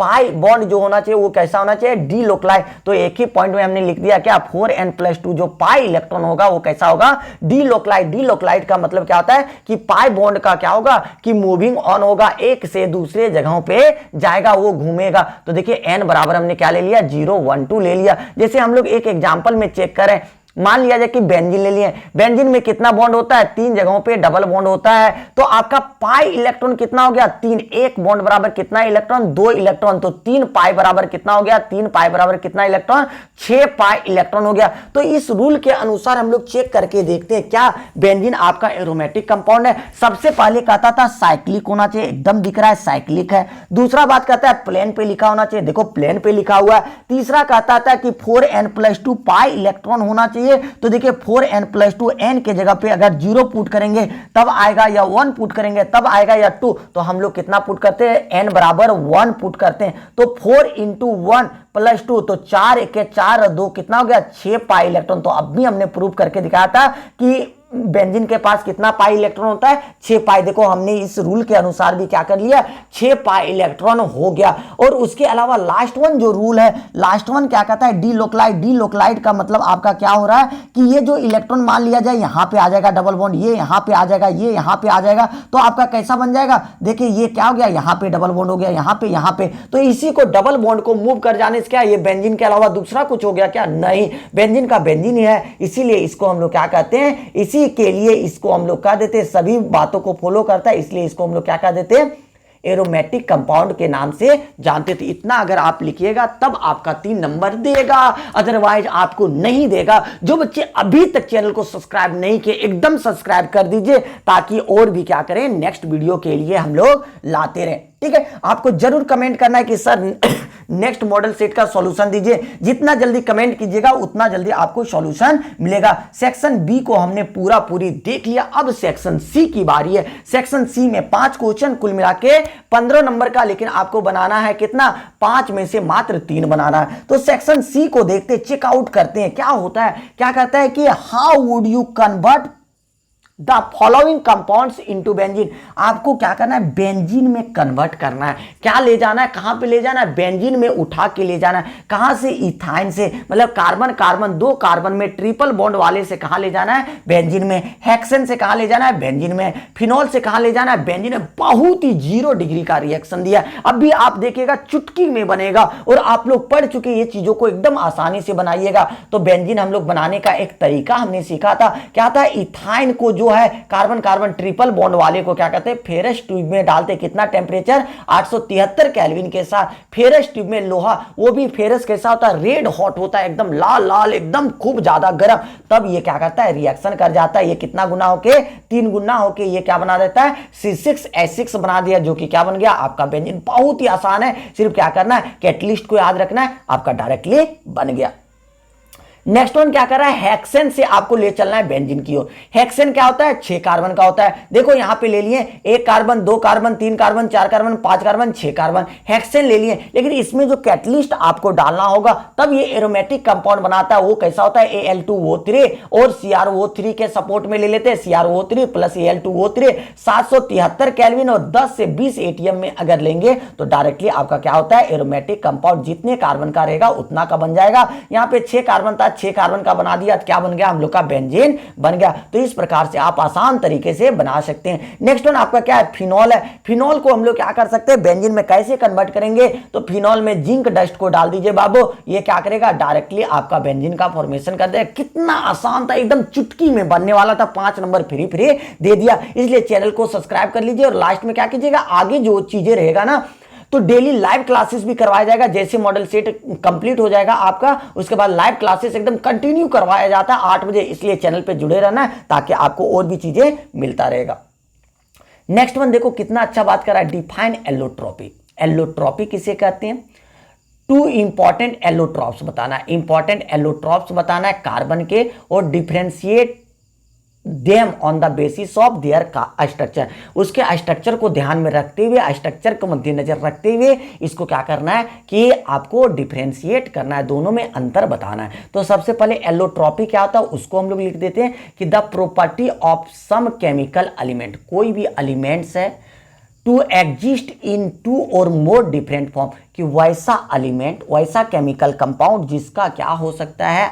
पाई बॉन्ड जो होना चाहिए वो कैसा होना चाहिए, डीलोकलाइज। तो एक ही पॉइंट में हमने लिख दिया क्या, 4n+2 जो पाई इलेक्ट्रॉन होगा वो कैसा होगा, डीलोकलाइज। डीलोकलाइज का मतलब क्या होता है कि पाई बॉन्ड का क्या होगा कि मूविंग ऑन होगा, एक से दूसरे जगहों पे जाएगा, वो घूमेगा। तो देखिए n बराबर हमने क्या ले लिया, 0 1 2 ले लिया। जैसे हम लोग एक एग्जांपल में चेक करें, मान लिया जाए कि बेंजीन ले लिए, बेंजीन में कितना बॉन्ड होता है, 3 जगहों पे डबल बॉन्ड होता है। तो आपका पाई इलेक्ट्रॉन कितना हो गया, 3। एक बॉन्ड बराबर कितना इलेक्ट्रॉन, 2 इलेक्ट्रॉन। तो 3 पाई बराबर कितना हो गया, 3 पाई बराबर कितना इलेक्ट्रॉन, 6 पाई इलेक्ट्रॉन हो गया। तो इस रूल के अनुसार हम लोग चेक करके देखते हैं क्या बेंजीन आपका एरोमेटिक कंपाउंड है। सबसे पहले कहता था साइक्लिक होना चाहिए, एकदम दिख रहा है साइक्लिक है। दूसरा बात कहता है प्लेन पे लिखा होना चाहिए, देखो प्लेन पे लिखा हुआ है। तीसरा कहता था कि 4n+2 पाई इलेक्ट्रॉन होना चाहिए। तो देखिए 4n+2 n के जगह पे अगर 0 पुट करेंगे तब आएगा, या 1 पुट करेंगे तब आएगा, या 2। तो हम लोग कितना पुट करते हैं, n बराबर 1 पुट करते हैं। तो 4 × 1 + 2, तो 4 × 1 = 4 और 2 कितना हो गया, 6 पाई इलेक्ट्रॉन। तो अब भी हमने प्रूव करके दिखाया था कि बेंजीन के पास कितना पाई इलेक्ट्रॉन होता है, 6 पाई। देखो हमने इस रूल के अनुसार भी क्या कर लिया, 6 पाई इलेक्ट्रॉन हो गया। और उसके अलावा लास्ट वन जो रूल है, लास्ट वन क्या कहता है, डीलोकलाइज। डीलोकलाइज का मतलब आपका क्या हो रहा है कि ये जो इलेक्ट्रॉन मान लिया जाए यहां पे आ जाएगा डबल बॉन्ड, ये यहां पे आ जाएगा, ये यहां पे आ जाएगा। तो आपका कैसा बन जाएगा, देखिए ये क्या हो गया, यहां पे डबल बॉन्ड हो गया, यहां पे। तो इसी को डबल बॉन्ड को मूव कर जाने से क्या ये बेंजीन के अलावा दूसरा कुछ हो गया क्या, नहीं, बेंजीन का बेंजीन ही है। इसीलिए इसको हम लोग क्या कहते हैं, इसी के लिए इसको हम लोग कह देते हैं, सभी बातों को फॉलो करता है, इसलिए इसको हम लोग क्या कह देते हैं, एरोमेटिक कंपाउंड के नाम से जानते थे। इतना अगर आप लिखिएगा तब आपका 3 नंबर देगा, अदरवाइज आपको नहीं देगा। जो बच्चे अभी तक चैनल को सब्सक्राइब नहीं किए एकदम सब्सक्राइब कर दीजिए, ताकि और भी क्या करें, नेक्स्ट वीडियो के लिए हम लोग लाते रहें। ठीक है, आपको जरूर कमेंट करना है कि सर नेक्स्ट मॉडल सेट का सॉल्यूशन दीजिए। जितना जल्दी कमेंट कीजिएगा उतना जल्दी आपको सॉल्यूशन मिलेगा। सेक्शन बी को हमने पूरी देख लिया, अब सेक्शन सी की बारी है। सेक्शन सी में 5 क्वेश्चन कुल मिला के 15 नंबर का, लेकिन आपको बनाना है कितना, 5 में से मात्र 3 बनाना है। तो सेक्शन सी को देखते, चेकआउट करते हैं क्या होता है। क्या कहता है कि how would you convert the following compounds into benzene. आपको क्या करना है, बेंजीन में कन्वर्ट करना है। क्या ले जाना है, कहां पे ले जाना है, बेंजीन में उठा के ले जाना है। कहां से, इथाइन से, मतलब कार्बन कार्बन 2 कार्बन में ट्रिपल बॉन्ड वाले से कहां ले जाना है, बेंजीन में। हेक्सेन से कहां ले जाना है, बेंजीन में। फिनॉल से कहां ले जाना है, बेंजीन में। बहुत ही 0 डिग्री का रिएक्शन दिया। अब भी आप देखिएगा चुटकी में बनेगा, और आप लोग पढ़ चुके ये चीजों को एकदम आसानी से बनाइएगा। तो बेंजीन हम लोग बनाने का एक तरीका हमने सीखा था, क्या था, इथाइन को जो है कार्बन कार्बन ट्रिपल बॉन्ड वाले को क्या कहते हैं, फेरस ट्यूब में डालते। कितना टेम्परेचर, 873 केल्विन के साथ। फेरस ट्यूब में लोहा, वो भी फेरस कैसा होता है, रेड हॉट होता है, एकदम लाल लाल, एकदम खूब ज्यादा गर्म। तब ये क्या करता है, रिएक्शन कर जाता है। ये कितना गुना होके, 3 गुना होके ये क्या बना देता है, C6H6 बना दिया, जो कि क्या बन गया आपका बेंजीन। बहुत ही आसान है, सिर्फ क्या करना है, कैटलिस्ट को याद रखना है, आपका डायरेक्टली बन गया। नेक्स्ट वन क्या कर रहा है, हेक्सेन से आपको ले चलना है बेंजीन की ओर। हेक्सेन क्या होता है, 6 कार्बन का होता है। देखो यहां पे ले लिए 1 carbon, 2 carbon, 3 carbon, 4 carbon, 5 carbon, 6 carbon, hexane ले लिए। लेकिन इसमें जो कैटलिस्ट आपको डालना होगा तब ये एरोमेटिक कंपाउंड बनाता है, वो कैसा होता है, Al2O3 और CrO3 के सपोर्ट में ले लेते हैं। CrO3 + Al2O3 773 केल्विन और 10 से 20 ATM में अगर लेंगे तो डायरेक्टली आपका क्या होता है, एरोमेटिक कंपाउंड जितने कार्बन का रहेगा उतना का बन जाएगा। यहां पे 6 कार्बन था, 6 कार्बन का बना दिया, क्या बन गया, हम लोग का बेंजीन बन गया। तो इस प्रकार से आप आसान तरीके से बना सकते हैं। नेक्स्ट वन आपका क्या है, फिनॉल है। फिनॉल को हम लोग क्या कर सकते हैं, बेंजीन में कैसे कन्वर्ट करेंगे, तो फिनॉल में जिंक डस्ट को डाल दीजिए बाबू, ये क्या करेगा, डायरेक्टली आपका बेंजीन का फॉर्मेशन कर देगा। कितना आसान था, एकदम चुटकी में बनने वाला था। 5 नंबर फ्री दे दिया। इसलिए चैनल को सब्सक्राइब कर लीजिए, और लास्ट में क्या कीजिएगा, आगे जो चीजें रहेगा ना, तो डेली लाइव क्लासेस भी करवाया जाएगा। जैसे मॉडल सेट कंप्लीट हो जाएगा आपका, उसके बाद लाइव क्लासेस एकदम कंटिन्यू करवाया जाता है 8 बजे। इसलिए चैनल पे जुड़े रहना है, ताकि आपको और भी चीजें मिलता रहेगा। नेक्स्ट वन देखो कितना अच्छा बात कर रहा है, डिफाइन एलोट्रॉपी। एलोट्रॉपी किसे कहते हैं, 2 इंपॉर्टेंट एलोट्रॉप्स बताना है। इंपॉर्टेंट एलोट्रॉप्स बताना है कार्बन के, और differentiate them on the basis of their का स्ट्रक्चर। उसके स्ट्रक्चर को ध्यान में रखते हुए, स्ट्रक्चर को मद्देनजर रखते हुए इसको क्या करना है कि आपको डिफरेंशिएट करना है, दोनों में अंतर बताना है। तो सबसे पहले एलोट्रॉपी क्या होता है, उसको हम लोग लिख देते हैं कि the property of some chemical element. कोई भी एलिमेंट्स है टू एग्जिस्ट इन टू और मोर डिफरेंट फॉर्म, कि वैसा एलिमेंट, वैसा केमिकल कंपाउंड जिसका क्या हो सकता है,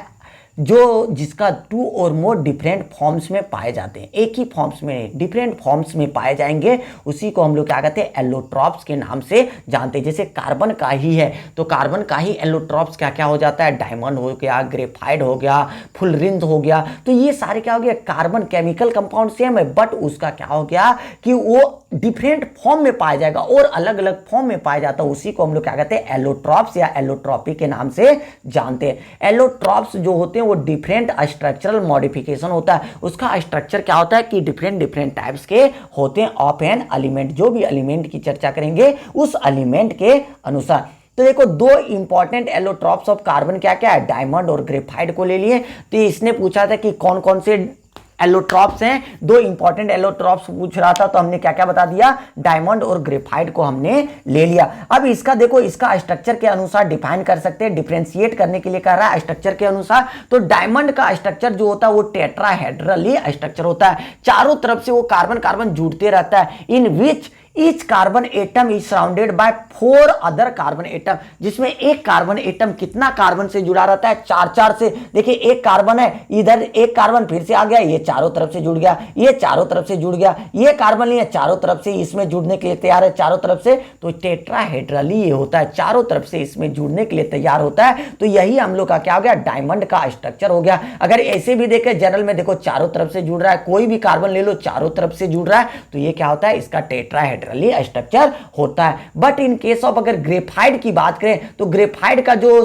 जो जिसका टू और मोर डिफरेंट फॉर्म्स में पाए जाते हैं, एक ही फॉर्म्स में डिफरेंट फॉर्म्स में पाए जाएंगे, उसी को हम लोग क्या कहते हैं, एलोट्रॉप्स के नाम से जानते हैं। जैसे कार्बन का ही है तो कार्बन का ही एलोट्रॉप्स क्या क्या हो जाता है, डायमंड हो गया, ग्रेफाइट हो गया, फुलरिन हो गया, तो ये सारे क्या हो गया, कार्बन केमिकल कंपाउंड सेम है बट उसका क्या हो गया कि वो डिफरेंट फॉर्म में पाया जाएगा और अलग अलग फॉर्म में पाया जाता है, उसी को हम लोग क्या कहते हैं, एलोट्रॉप्स या एलोट्रॉपी के नाम से जानते हैं। एलोट्रॉप्स जो होते हैं वो डिफरेंट स्ट्रक्चरल मॉडिफिकेशन होता है, उसका स्ट्रक्चर क्या होता है कि डिफरेंट डिफरेंट टाइप्स के होते हैं ऑफ एन एलिमेंट, जो भी एलिमेंट की चर्चा करेंगे उस एलिमेंट के अनुसार। तो देखो दो इंपॉर्टेंट एलोट्रॉप्स ऑफ कार्बन क्या क्या है, डायमंड और ग्रेफाइट को ले लिए। तो इसने पूछा था कि कौन कौन से एलोट्रॉप्स हैं, दो इंपॉर्टेंट एलोट्रॉप्स पूछ रहा था, तो हमने क्या क्या बता दिया, डायमंड और ग्रेफाइट को हमने ले लिया। अब इसका देखो, इसका स्ट्रक्चर के अनुसार डिफाइन कर सकते हैं, डिफरेंशिएट करने के लिए कह रहा है स्ट्रक्चर के अनुसार। तो डायमंड का स्ट्रक्चर जो होता है वो टेट्राहेड्रली स्ट्रक्चर होता है, चारों तरफ से वो कार्बन कार्बन जुड़ते रहता है, in which each carbon atom is surrounded by 4 other carbon atom, जिसमें एक कार्बन एटम कितना कार्बन से जुड़ा रहता है, 4 से। देखिए एक कार्बन है, इधर एक कार्बन फिर से आ गया, ये चारों तरफ से जुड़ गया, ये चारों तरफ से जुड़ गया, ये कार्बन नहीं है, चारों तरफ से इसमें जुड़ने के लिए तैयार है, चारों तरफ से। तो टेट्राहेड्रली ये होता है, चारों तरफ से इसमें जुड़ने के लिए तैयार होता है। तो यही हम लोग का क्या हो गया, डायमंड का स्ट्रक्चर हो गया। अगर ऐसे भी देखें जनरल में, देखो चारों तरफ से जुड़ रहा है, कोई भी कार्बन ले लो चारों तरफ से जुड़ रहा है, तो ये क्या होता है, इसका टेट्राहेड्रली स्ट्रक्चर होता है। बट इन केस ऑफ अगर ग्रेफाइट की बात करें तो ग्रेफाइट का जो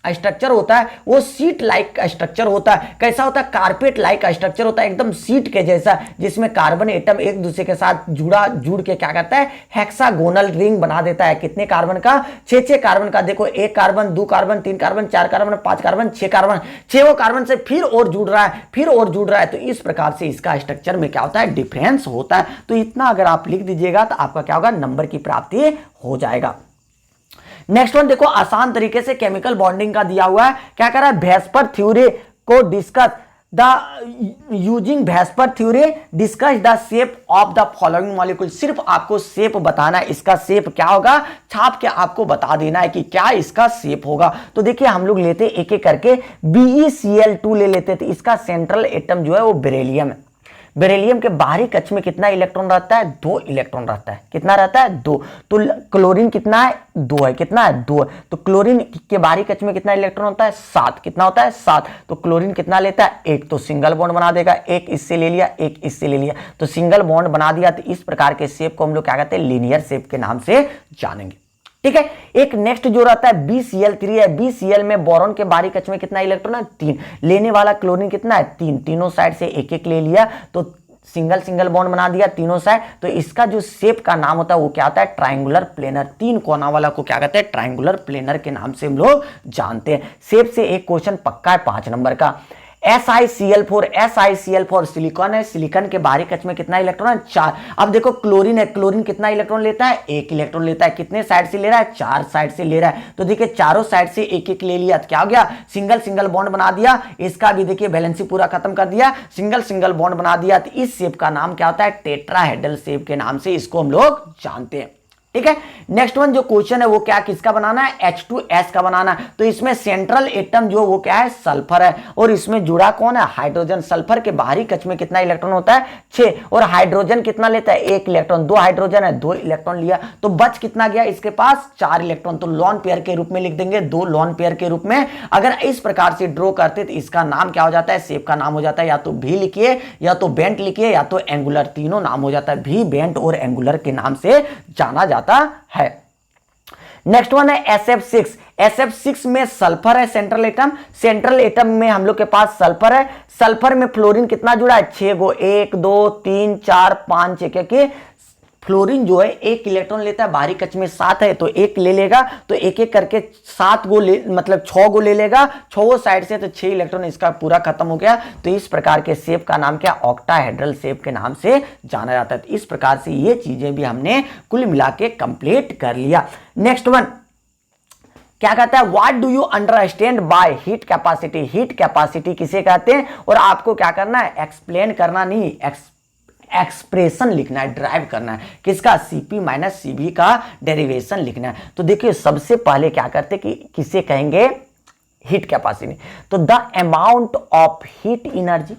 स्ट्रक्चर होता है वो सीट लाइक स्ट्रक्चर होता है। कैसा होता है, कारपेट लाइक स्ट्रक्चर होता है, एकदम सीट के जैसा, जिसमें कार्बन एटम एक दूसरे के साथ जुड़ के क्या करता है, हेक्सागोनल रिंग बना देता है। कितने कार्बन का, 6 कार्बन का। देखो एक carbon, 2 carbon, 3 carbon, 4 carbon, 5 carbon, 6 carbon, 6 carbon से फिर और जुड़ रहा है, फिर और जुड़ रहा है। तो इस प्रकार से इसका स्ट्रक्चर में क्या होता है, डिफरेंस होता है। तो इतना अगर आप लिख दीजिएगा तो आपका क्या होगा, नंबर की प्राप्ति हो जाएगा। नेक्स्ट वन देखो, आसान तरीके से केमिकल बॉन्डिंग का दिया हुआ है। क्या कर रहा है, वेस्पर थ्योरी को discuss the using VSEPR theory discuss the shape of the following molecule. सिर्फ आपको शेप बताना है, इसका शेप क्या होगा, छाप के आपको बता देना है कि क्या इसका शेप होगा। तो देखिए हम लोग लेते एक एक करके, BeCl2 ले लेते थे, इसका सेंट्रल एटम जो है वो बेरिलियम है। बेरिलियम के बाहरी कक्ष में कितना इलेक्ट्रॉन रहता है, 2 इलेक्ट्रॉन रहता है। कितना रहता है, 2। तो क्लोरीन कितना है, 2 है। कितना है, 2 है। तो क्लोरीन के बाहरी कक्ष में कितना इलेक्ट्रॉन होता है, 7। कितना होता है, 7। तो क्लोरीन कितना लेता है, 1। तो सिंगल बॉन्ड बना देगा, एक इससे ले लिया, एक इससे ले लिया, तो सिंगल बॉन्ड बना दिया। तो इस प्रकार के शेप को हम लोग क्या कहते हैं, लीनियर शेप के नाम से जानेंगे। ठीक है। एक नेक्स्ट जो रहता है BCl3 है। BCl में बोरॉन के बाहरी कक्ष में कितना इलेक्ट्रॉन है, 3। लेने वाला क्लोरीन कितना है, 3। तीनों साइड से एक एक ले लिया, तो सिंगल बॉन्ड बना दिया तीनों साइड। तो इसका जो शेप का नाम होता है वो क्या होता है, ट्रायंगुलर प्लेनर। 3 कोना वाला को क्या कहते हैं, ट्रायंगुलर प्लेनर के नाम से हम लोग जानते हैं। शेप से एक क्वेश्चन पक्का है 5 नंबर का। SiCl4 सिलिकॉन है, सिलिकॉन के बाहरी कक्ष में कितना इलेक्ट्रॉन है, 4। अब देखो क्लोरीन है, क्लोरीन कितना इलेक्ट्रॉन लेता है, 1 इलेक्ट्रॉन लेता है। कितने साइड से ले रहा है, 4 साइड से ले रहा है। तो देखिए चारों साइड से एक एक ले लिया, तो क्या हो गया, सिंगल बॉन्ड बना दिया। इसका भी देखिए वैलेंसी पूरा खत्म कर दिया, सिंगल बॉन्ड बना दिया। तो इस शेप का नाम क्या होता है, टेट्राहेड्रल शेप के नाम से इसको हम लोग जानते हैं। ठीक है। नेक्स्ट वन जो क्वेश्चन है वो क्या, किसका बनाना है, H2S का बनाना है। तो इसमें सेंट्रल एटम जो वो क्या है, सल्फर है, और इसमें जुड़ा कौन है, हाइड्रोजन। सल्फर के बाहरी कक्ष में कितना इलेक्ट्रॉन होता है, 6। और हाइड्रोजन कितना लेता है, 1 इलेक्ट्रॉन। 2 हाइड्रोजन है, 2 इलेक्ट्रॉन लिया, तो बच कितना गया इसके पास, 4 इलेक्ट्रॉन। तो लॉन पेयर के रूप में लिख देंगे, 2 लॉन पेयर के रूप में। अगर इस प्रकार से ड्रॉ करते तो इसका नाम क्या हो जाता है, शेप का नाम हो जाता है या तो भी लिखिए, या तो बेंट लिखिए, या तो एंगुलर, तीनों नाम हो जाता है। भी, बेंट और एंगुलर के नाम से जाना जाता है। नेक्स्ट वन है SF6। SF6 में सल्फर है, सेंट्रल एटम। सेंट्रल एटम में हम लोग के पास सल्फर है। सल्फर में फ्लोरीन कितना जुड़ा है, 6 गो, 1 2 3 4 5 6, क्योंकि फ्लोरीन जो है 1 इलेक्ट्रॉन लेता है, बाहरी कक्ष में 7 है, तो 1 ले लेगा। तो एक एक करके 7 गो मतलब 6 गो ले लेगा, 6 साइड से, तो 6 इलेक्ट्रॉन इसका पूरा खत्म हो गया। तो इस प्रकार के शेप का नाम क्या, ऑक्टाहेड्रल शेप के नाम से जाना जाता है। तो इस प्रकार से ये चीजें भी हमने कुल मिला के कंप्लीट कर लिया। नेक्स्ट वन क्या कहता है, what do you understand by heat capacity. Heat capacity किसे कहते हैं, और आपको क्या करना है, एक्सप्लेन करना नहीं, एक्सप्रेशन लिखना है, ड्राइव करना है किसका, Cp माइनस Cv का डेरिवेशन लिखना है। तो देखिए सबसे पहले क्या करते कि किसे कहेंगे, हीट कैपेसिटी। तो the amount of heat energy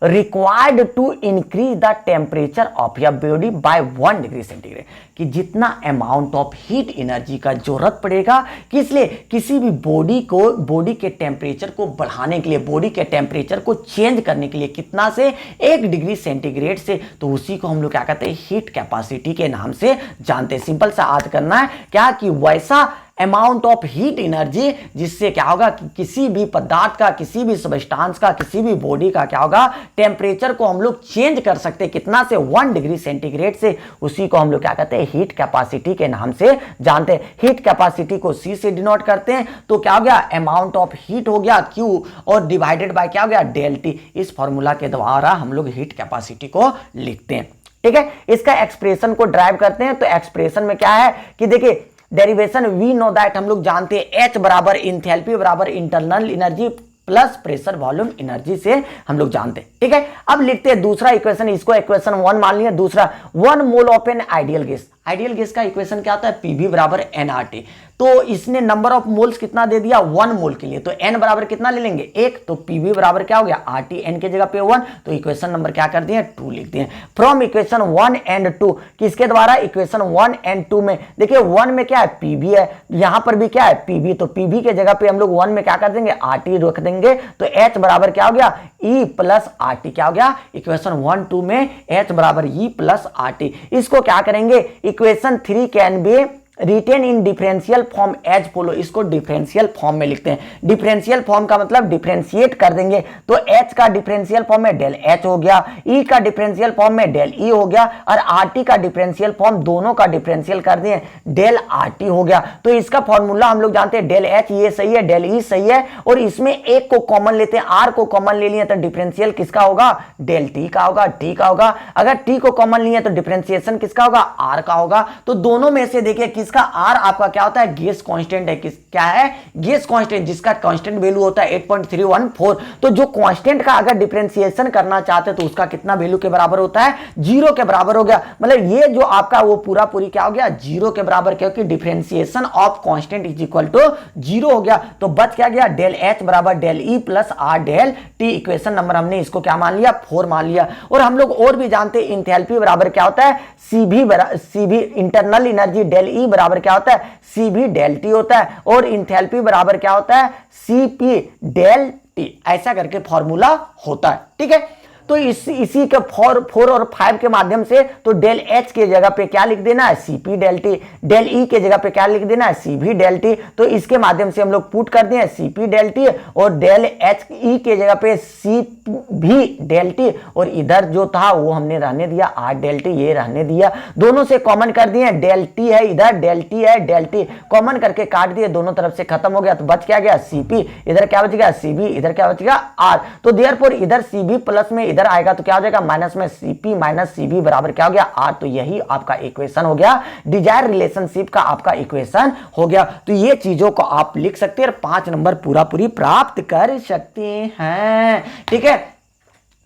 required to increase the temperature of your body by 1 degree centigrade, कि जितना अमाउंट ऑफ हीट एनर्जी का जरूरत पड़ेगा किस लिए, किसी भी बॉडी के टेम्परेचर को बढ़ाने के लिए, बॉडी के टेम्परेचर को चेंज करने के लिए, कितना से 1 डिग्री सेंटीग्रेड से, तो उसी को हम लोग क्या कहते हैं, हीट कैपेसिटी के नाम से जानते हैं। सिंपल सा याद करना है क्या, कि वैसा अमाउंट ऑफ हीट एनर्जी जिससे क्या होगा कि किसी भी पदार्थ का, किसी भी सब्सटेंस का, किसी भी बॉडी का क्या होगा, टेम्परेचर को हम लोग चेंज कर सकते हैं कितना से, 1 डिग्री सेंटीग्रेड से, उसी को हम लोग क्या कहते हैं, हीट कैपेसिटी के नाम से जानते हैं। हीट कैपेसिटी को C से डिनोट करते हैं, तो क्या हो गया, अमाउंट ऑफ हीट हो गया Q और डिवाइडेड बाय क्या हो गया, डेल T। इस फॉर्मूला के द्वारा हम लोग हीट कैपेसिटी को लिखते हैं। ठीक है, इसका एक्सप्रेशन को ड्राइव करते हैं। तो एक्सप्रेशन में क्या है कि देखिए डेरिवेशन वी नो दैट, हम लोग जानते हैं H बराबर इंथैल्पी बराबर internal energy plus pressure volume energy से हम लोग जानते हैं। ठीक है, अब लिखते हैं दूसरा इक्वेशन, इसको इक्वेशन 1 मान लिया। दूसरा 1 mole of an ideal gas, ideal gas का इक्वेशन क्या होता है, पीवी बराबर एनआरटी। तो इसने नंबर ऑफ मोल्स कितना दे दिया, 1 मोल के लिए, तो एन बराबर कितना ले लेंगे, 1, तो पीवी बराबर क्या हो गया, आरटी, एन के जगह पे 1, तो इक्वेशन नंबर क्या कर दिए, 2 लिख दिए। फ्रॉम इक्वेशन 1 एंड 2, किसके द्वारा, इक्वेशन 1 एंड 2 में देखिए 1 में क्या है, पीवी है, यहां पर भी क्या है, पीवी, तो पीवी के जगह पे हम लोग 1 में क्या कर देंगे, आरटी रख देंगे, तो एच बराबर क्या हो गया, ई प्लस आरटी, क्या हो गया, इक्वेशन 1 2 में एच बराबर ई प्लस आरटी। इसको क्या करेंगे, equation 3 can be written in differential form as follow, इसको डिफरेंशियल फॉर्म में लिखते हैं। डिफरेंशियल फॉर्म का मतलब डिफरेंशिएट कर देंगे, तो एच का डिफरेंशियल फॉर्म में डेल एच हो गया, ई का डिफरेंशियल फॉर्म में डेल ई हो गया, और आरटी का डिफरेंशियल फॉर्म, दोनों का डिफरेंशियल कर दिए, डेल आरटी हो गया। तो इसका फॉर्मूला हम लोग जानते हैं, डेल एच ये सही है, डेल ई सही है, और इसमें एक को कॉमन लेते हैं, आर को कॉमन ले लिए तो डिफरेंशियल किसका होगा, डेल टी का होगा, टी का होगा। अगर टी को कॉमन लिए तो डिफरेंशिएशन किसका होगा, आर का होगा। तो दोनों में से देखिए किसका, आर आपका क्या होता है, गैस कांस्टेंट है, किस क्या है, गैस कांस्टेंट, जिसका कांस्टेंट वैल्यू होता है 8.314। तो जो कांस्टेंट का अगर डिफरेंशिएशन करना चाहते तो उसका कितना वैल्यू के बराबर होता है, 0 के बराबर हो गया। मतलब ये जो आपका वो पूरा पूरी क्या हो गया, 0 के बराबर, क्योंकि differentiation of constant is equal to 0 हो गया। तो बच क्या गया, डेल एच बराबर del E plus R del T. Equation number हमने इसको क्या मान लिया, 4 मान लिया। और हम लोग और भी जानते हैं इंथैल्पी बराबर क्या होता है, CV internal energy del E बराबर क्या होता है, सीवी डेल टी होता है, और इंथैल्पी बराबर क्या होता है, सीपी डेल टी। ऐसा करके फॉर्मूला होता है। ठीक है, तो इसी के 4 और 5 के माध्यम से तो डेल एच के जगह पे क्या लिख देना है, CP del T, del E के जगह पे क्या लिख देना है, सीवी डेल टी। तो इसके माध्यम से हम लोग पुट कर दिए सीपी डेल टी, और डेल एच ई के जगह पे सीवी डेल टी, और इधर जो था वो हमने रहने दिया आर डेल टी, ये रहने दिया। दोनों से कॉमन कर दिए, डेल टी है इधर, डेल टी है, डेल टी कॉमन करके काट दिए, दोनों तरफ से खत्म हो गया। तो बच क्या गया, सीपी, इधर क्या बच गया, सीवी, इधर क्या बच गया, आर। तो देयरफॉर इधर सीवी प्लस में इधर आएगा तो क्या हो जाएगा, माइनस में सीपी माइनस सीवी बराबर क्या हो गया, आर। तो यही आपका इक्वेशन हो गया, डिजायर रिलेशनशिप का आपका इक्वेशन हो गया। तो ये चीजों को आप लिख सकते हैं और 5 नंबर पूरा पूरी प्राप्त कर सकते हैं। ठीक है,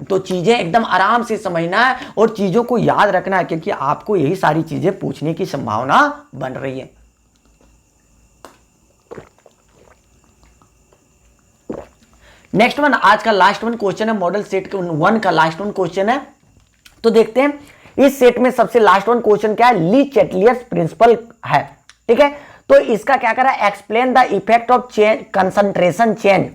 तो चीजें एकदम आराम से समझना है और चीजों को याद रखना है, क्योंकि आपको यही सारी चीजें पूछने की संभावना बन रही है। नेक्स्ट वन, आज का लास्ट वन क्वेश्चन है, मॉडल सेट 1 का लास्ट वन क्वेश्चन है। तो देखते हैं इस सेट में सबसे लास्ट वन क्वेश्चन क्या है, ली चैटलियर्स प्रिंसिपल है। ठीक है, तो इसका क्या करा, explain the effect of change concentration change.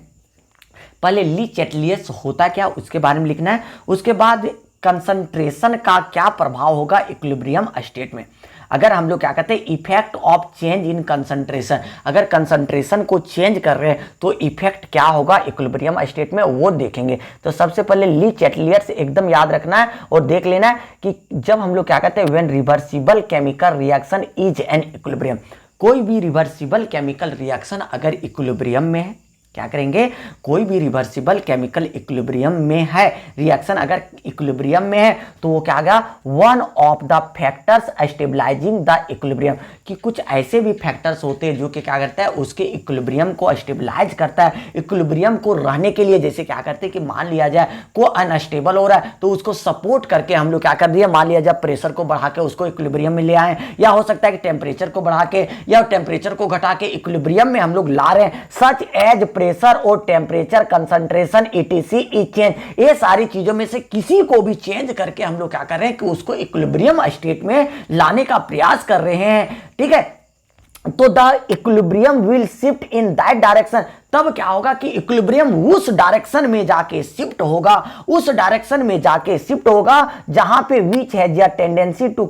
पहले ली चैटलियर्स होता क्या उसके बारे में लिखना है, उसके बाद कंसंट्रेशन का क्या प्रभाव होगा इक्विलिब्रियम स्टेट में। अगर हम लोग क्या कहते हैं, effect of change in concentration, अगर कंसंट्रेशन को चेंज कर रहे हैं तो इफेक्ट क्या होगा इक्विलिब्रियम स्टेट में, वो देखेंगे। तो सबसे पहले ली चैटलियर्स एकदम याद रखना है और देख लेना है कि जब हम लोग क्या कहते हैं, when reversible chemical reaction is an equilibrium, कोई भी रिवर्सिबल केमिकल रिएक्शन अगर इक्विलिब्रियम में है क्या करेंगे, कोई भी रिवर्सिबल केमिकल इक्विलिब्रियम में है, रिएक्शन अगर इक्विलिब्रियम में है तो वो क्या आ गया, one of the factors stabilising the equilibrium, कि कुछ ऐसे भी फैक्टर्स होते हैं जो कि क्या करता है, उसके इक्विलिब्रियम को स्टेबलाइज करता है, इक्विलिब्रियम को रहने के लिए। जैसे क्या करते हैं कि मान लिया जाए को अनस्टेबल हो रहा है तो उसको सपोर्ट करके हम लोग क्या कर दिए, मान लिया जाए प्रेशर को बढ़ा के उसको इक्विलिब्रियम में ले आए, या हो सकता है कि टेम्परेचर को बढ़ा के या टेम्परेचर को घटा के इक्विलिब्रियम में हम लोग ला रहे हैं, सच एज प्रेशर और टेम्परेचर कंसंट्रेशन ईटीसी चेंज। ये सारी चीजों में से किसी को भी चेंज करके हम लोग क्या कर रहे हैं कि उसको इक्विलिब्रियम स्टेट में लाने का प्रयास कर रहे हैं। ठीक है, तो the equilibrium will shift in that direction, तब क्या होगा कि इक्विलिब्रियम उस डायरेक्शन में जाके शिफ्ट होगा, उस डायरेक्शन में जाके शिफ्ट होगा जहां पे which has a tendency to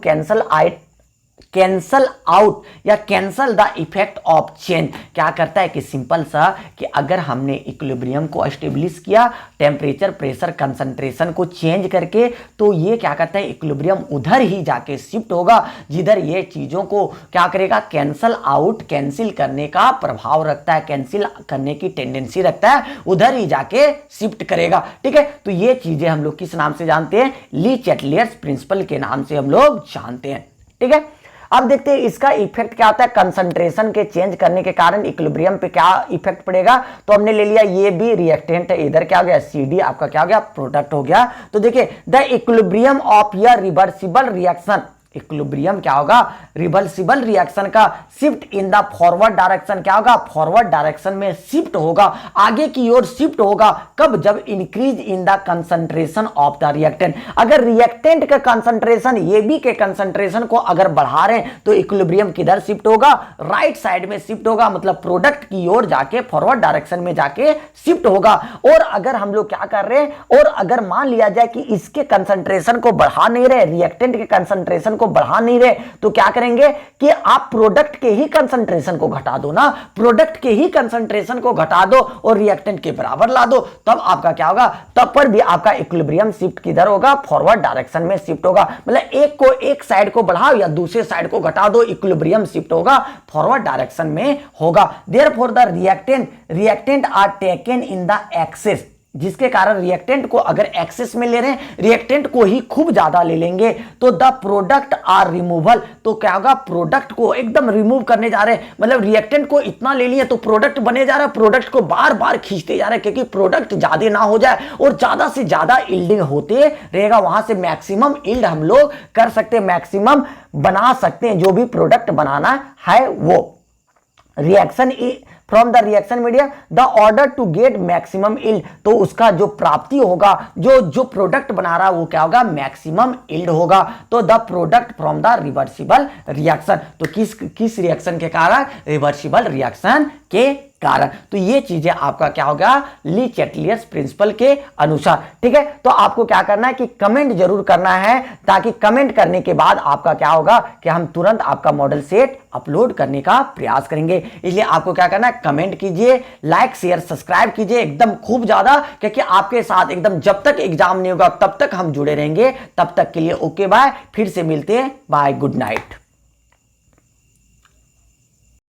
cancel out या cancel the effect of change. क्या करता है कि सिंपल सा कि अगर हमने इक्विलिब्रियम को एस्टेब्लिश किया टेम्परेचर प्रेशर कंसंट्रेशन को चेंज करके, तो ये क्या करता है, इक्विलिब्रियम उधर ही जाके शिफ्ट होगा जिधर ये चीजों को क्या करेगा, कैंसल आउट, कैंसिल करने का प्रभाव रखता है, कैंसिल करने की टेंडेंसी रखता है, उधर ही जाके शिफ्ट करेगा। ठीक है, तो ये चीजें हम लोग किस नाम से जानते हैं, ली चैटलियर्स प्रिंसिपल के नाम से हम लोग जानते हैं। ठीक है, अब देखते हैं इसका इफेक्ट क्या होता है, कंसंट्रेशन के चेंज करने के कारण इक्विलिब्रियम पे क्या इफेक्ट पड़ेगा। तो हमने ले लिया ये भी रिएक्टेंट है, इधर क्या हो गया, CD आपका क्या हो गया, प्रोडक्ट हो गया। तो देखिए द इक्विलिब्रियम ऑफ य रिवर्सिबल रिएक्शन, इक्विलिब्रियम क्या होगा, रिवर्सिबल रिएक्शन का shift in the forward direction, क्या होगा, फॉरवर्ड डायरेक्शन में शिफ्ट होगा, आगे की ओर शिफ्ट होगा। कब, जब increase in the concentration of the reactant, अगर रिएक्टेंट का कंसंट्रेशन AB के कंसंट्रेशन को अगर बढ़ा रहे हैं तो इक्विलिब्रियम किधर शिफ्ट होगा, राइट साइड में शिफ्ट होगा, मतलब प्रोडक्ट की ओर जाके फॉरवर्ड डायरेक्शन में जाके शिफ्ट होगा। और अगर हम लोग क्या कर रहे हैं, और अगर मान लिया जाए कि इसके कंसंट्रेशन को बढ़ा नहीं रहे, रिएक्टेंट के कंसंट्रेशन को बढ़ा नहीं रहे, तो क्या करेंगे कि आप प्रोडक्ट के ही कंसंट्रेशन को घटा दो ना, प्रोडक्ट के ही कंसंट्रेशन को घटा दो और रिएक्टेंट के बराबर ला दो, तब आपका क्या होगा, तब पर भी आपका इक्विलिब्रियम शिफ्ट किधर होगा, फॉरवर्ड डायरेक्शन में शिफ्ट होगा। मतलब एक को एक साइड को बढ़ाओ या दूसरे साइड को घटा दो, इक्विलिब्रियम शिफ्ट होगा, फॉरवर्ड डायरेक्शन में होगा। Therefore the reactant are taken in the excess, जिसके कारण रिएक्टेंट को अगर एक्सेस में ले रहे हैं, रिएक्टेंट को ही खूब ज्यादा ले लेंगे, तो द प्रोडक्ट आर रिमूवल, तो क्या होगा, प्रोडक्ट को एकदम रिमूव करने जा रहे हैं, मतलब रिएक्टेंट को इतना ले लिए तो प्रोडक्ट बने जा रहा है, प्रोडक्ट को बार बार खींचते जा रहे हैं, क्योंकि प्रोडक्ट ज्यादा ना हो जाए और ज्यादा से ज्यादा यील्डिंग होते रहेगा, वहां से मैक्सिमम यील्ड हम लोग कर सकते हैं, मैक्सिमम बना सकते हैं, जो भी प्रोडक्ट बनाना है वो। Reaction from the reaction medium the order to get maximum yield, तो उसका जो प्राप्ति होगा, जो प्रोडक्ट बना रहा है वो क्या होगा, मैक्सिमम यील्ड होगा। तो the product from the reversible reaction, तो किस रिएक्शन के कारण, रिवर्सिबल रिएक्शन के कारण। तो ये चीजें आपका क्या होगा, ली चैटलियर्स प्रिंसिपल के अनुसार। ठीक है, तो आपको क्या करना है कि कमेंट जरूर करना है, ताकि कमेंट करने के बाद आपका क्या होगा कि हम तुरंत आपका मॉडल सेट अपलोड करने का प्रयास करेंगे। इसलिए आपको क्या करना है, कमेंट कीजिए, लाइक शेयर सब्सक्राइब कीजिए एकदम खूब ज्यादा, क्योंकि आपके साथ एकदम जब तक एग्जाम नहीं होगा तब तक हम जुड़े रहेंगे। तब तक के लिए ओके बाय, फिर से मिलते हैं, बाय, गुड नाइट।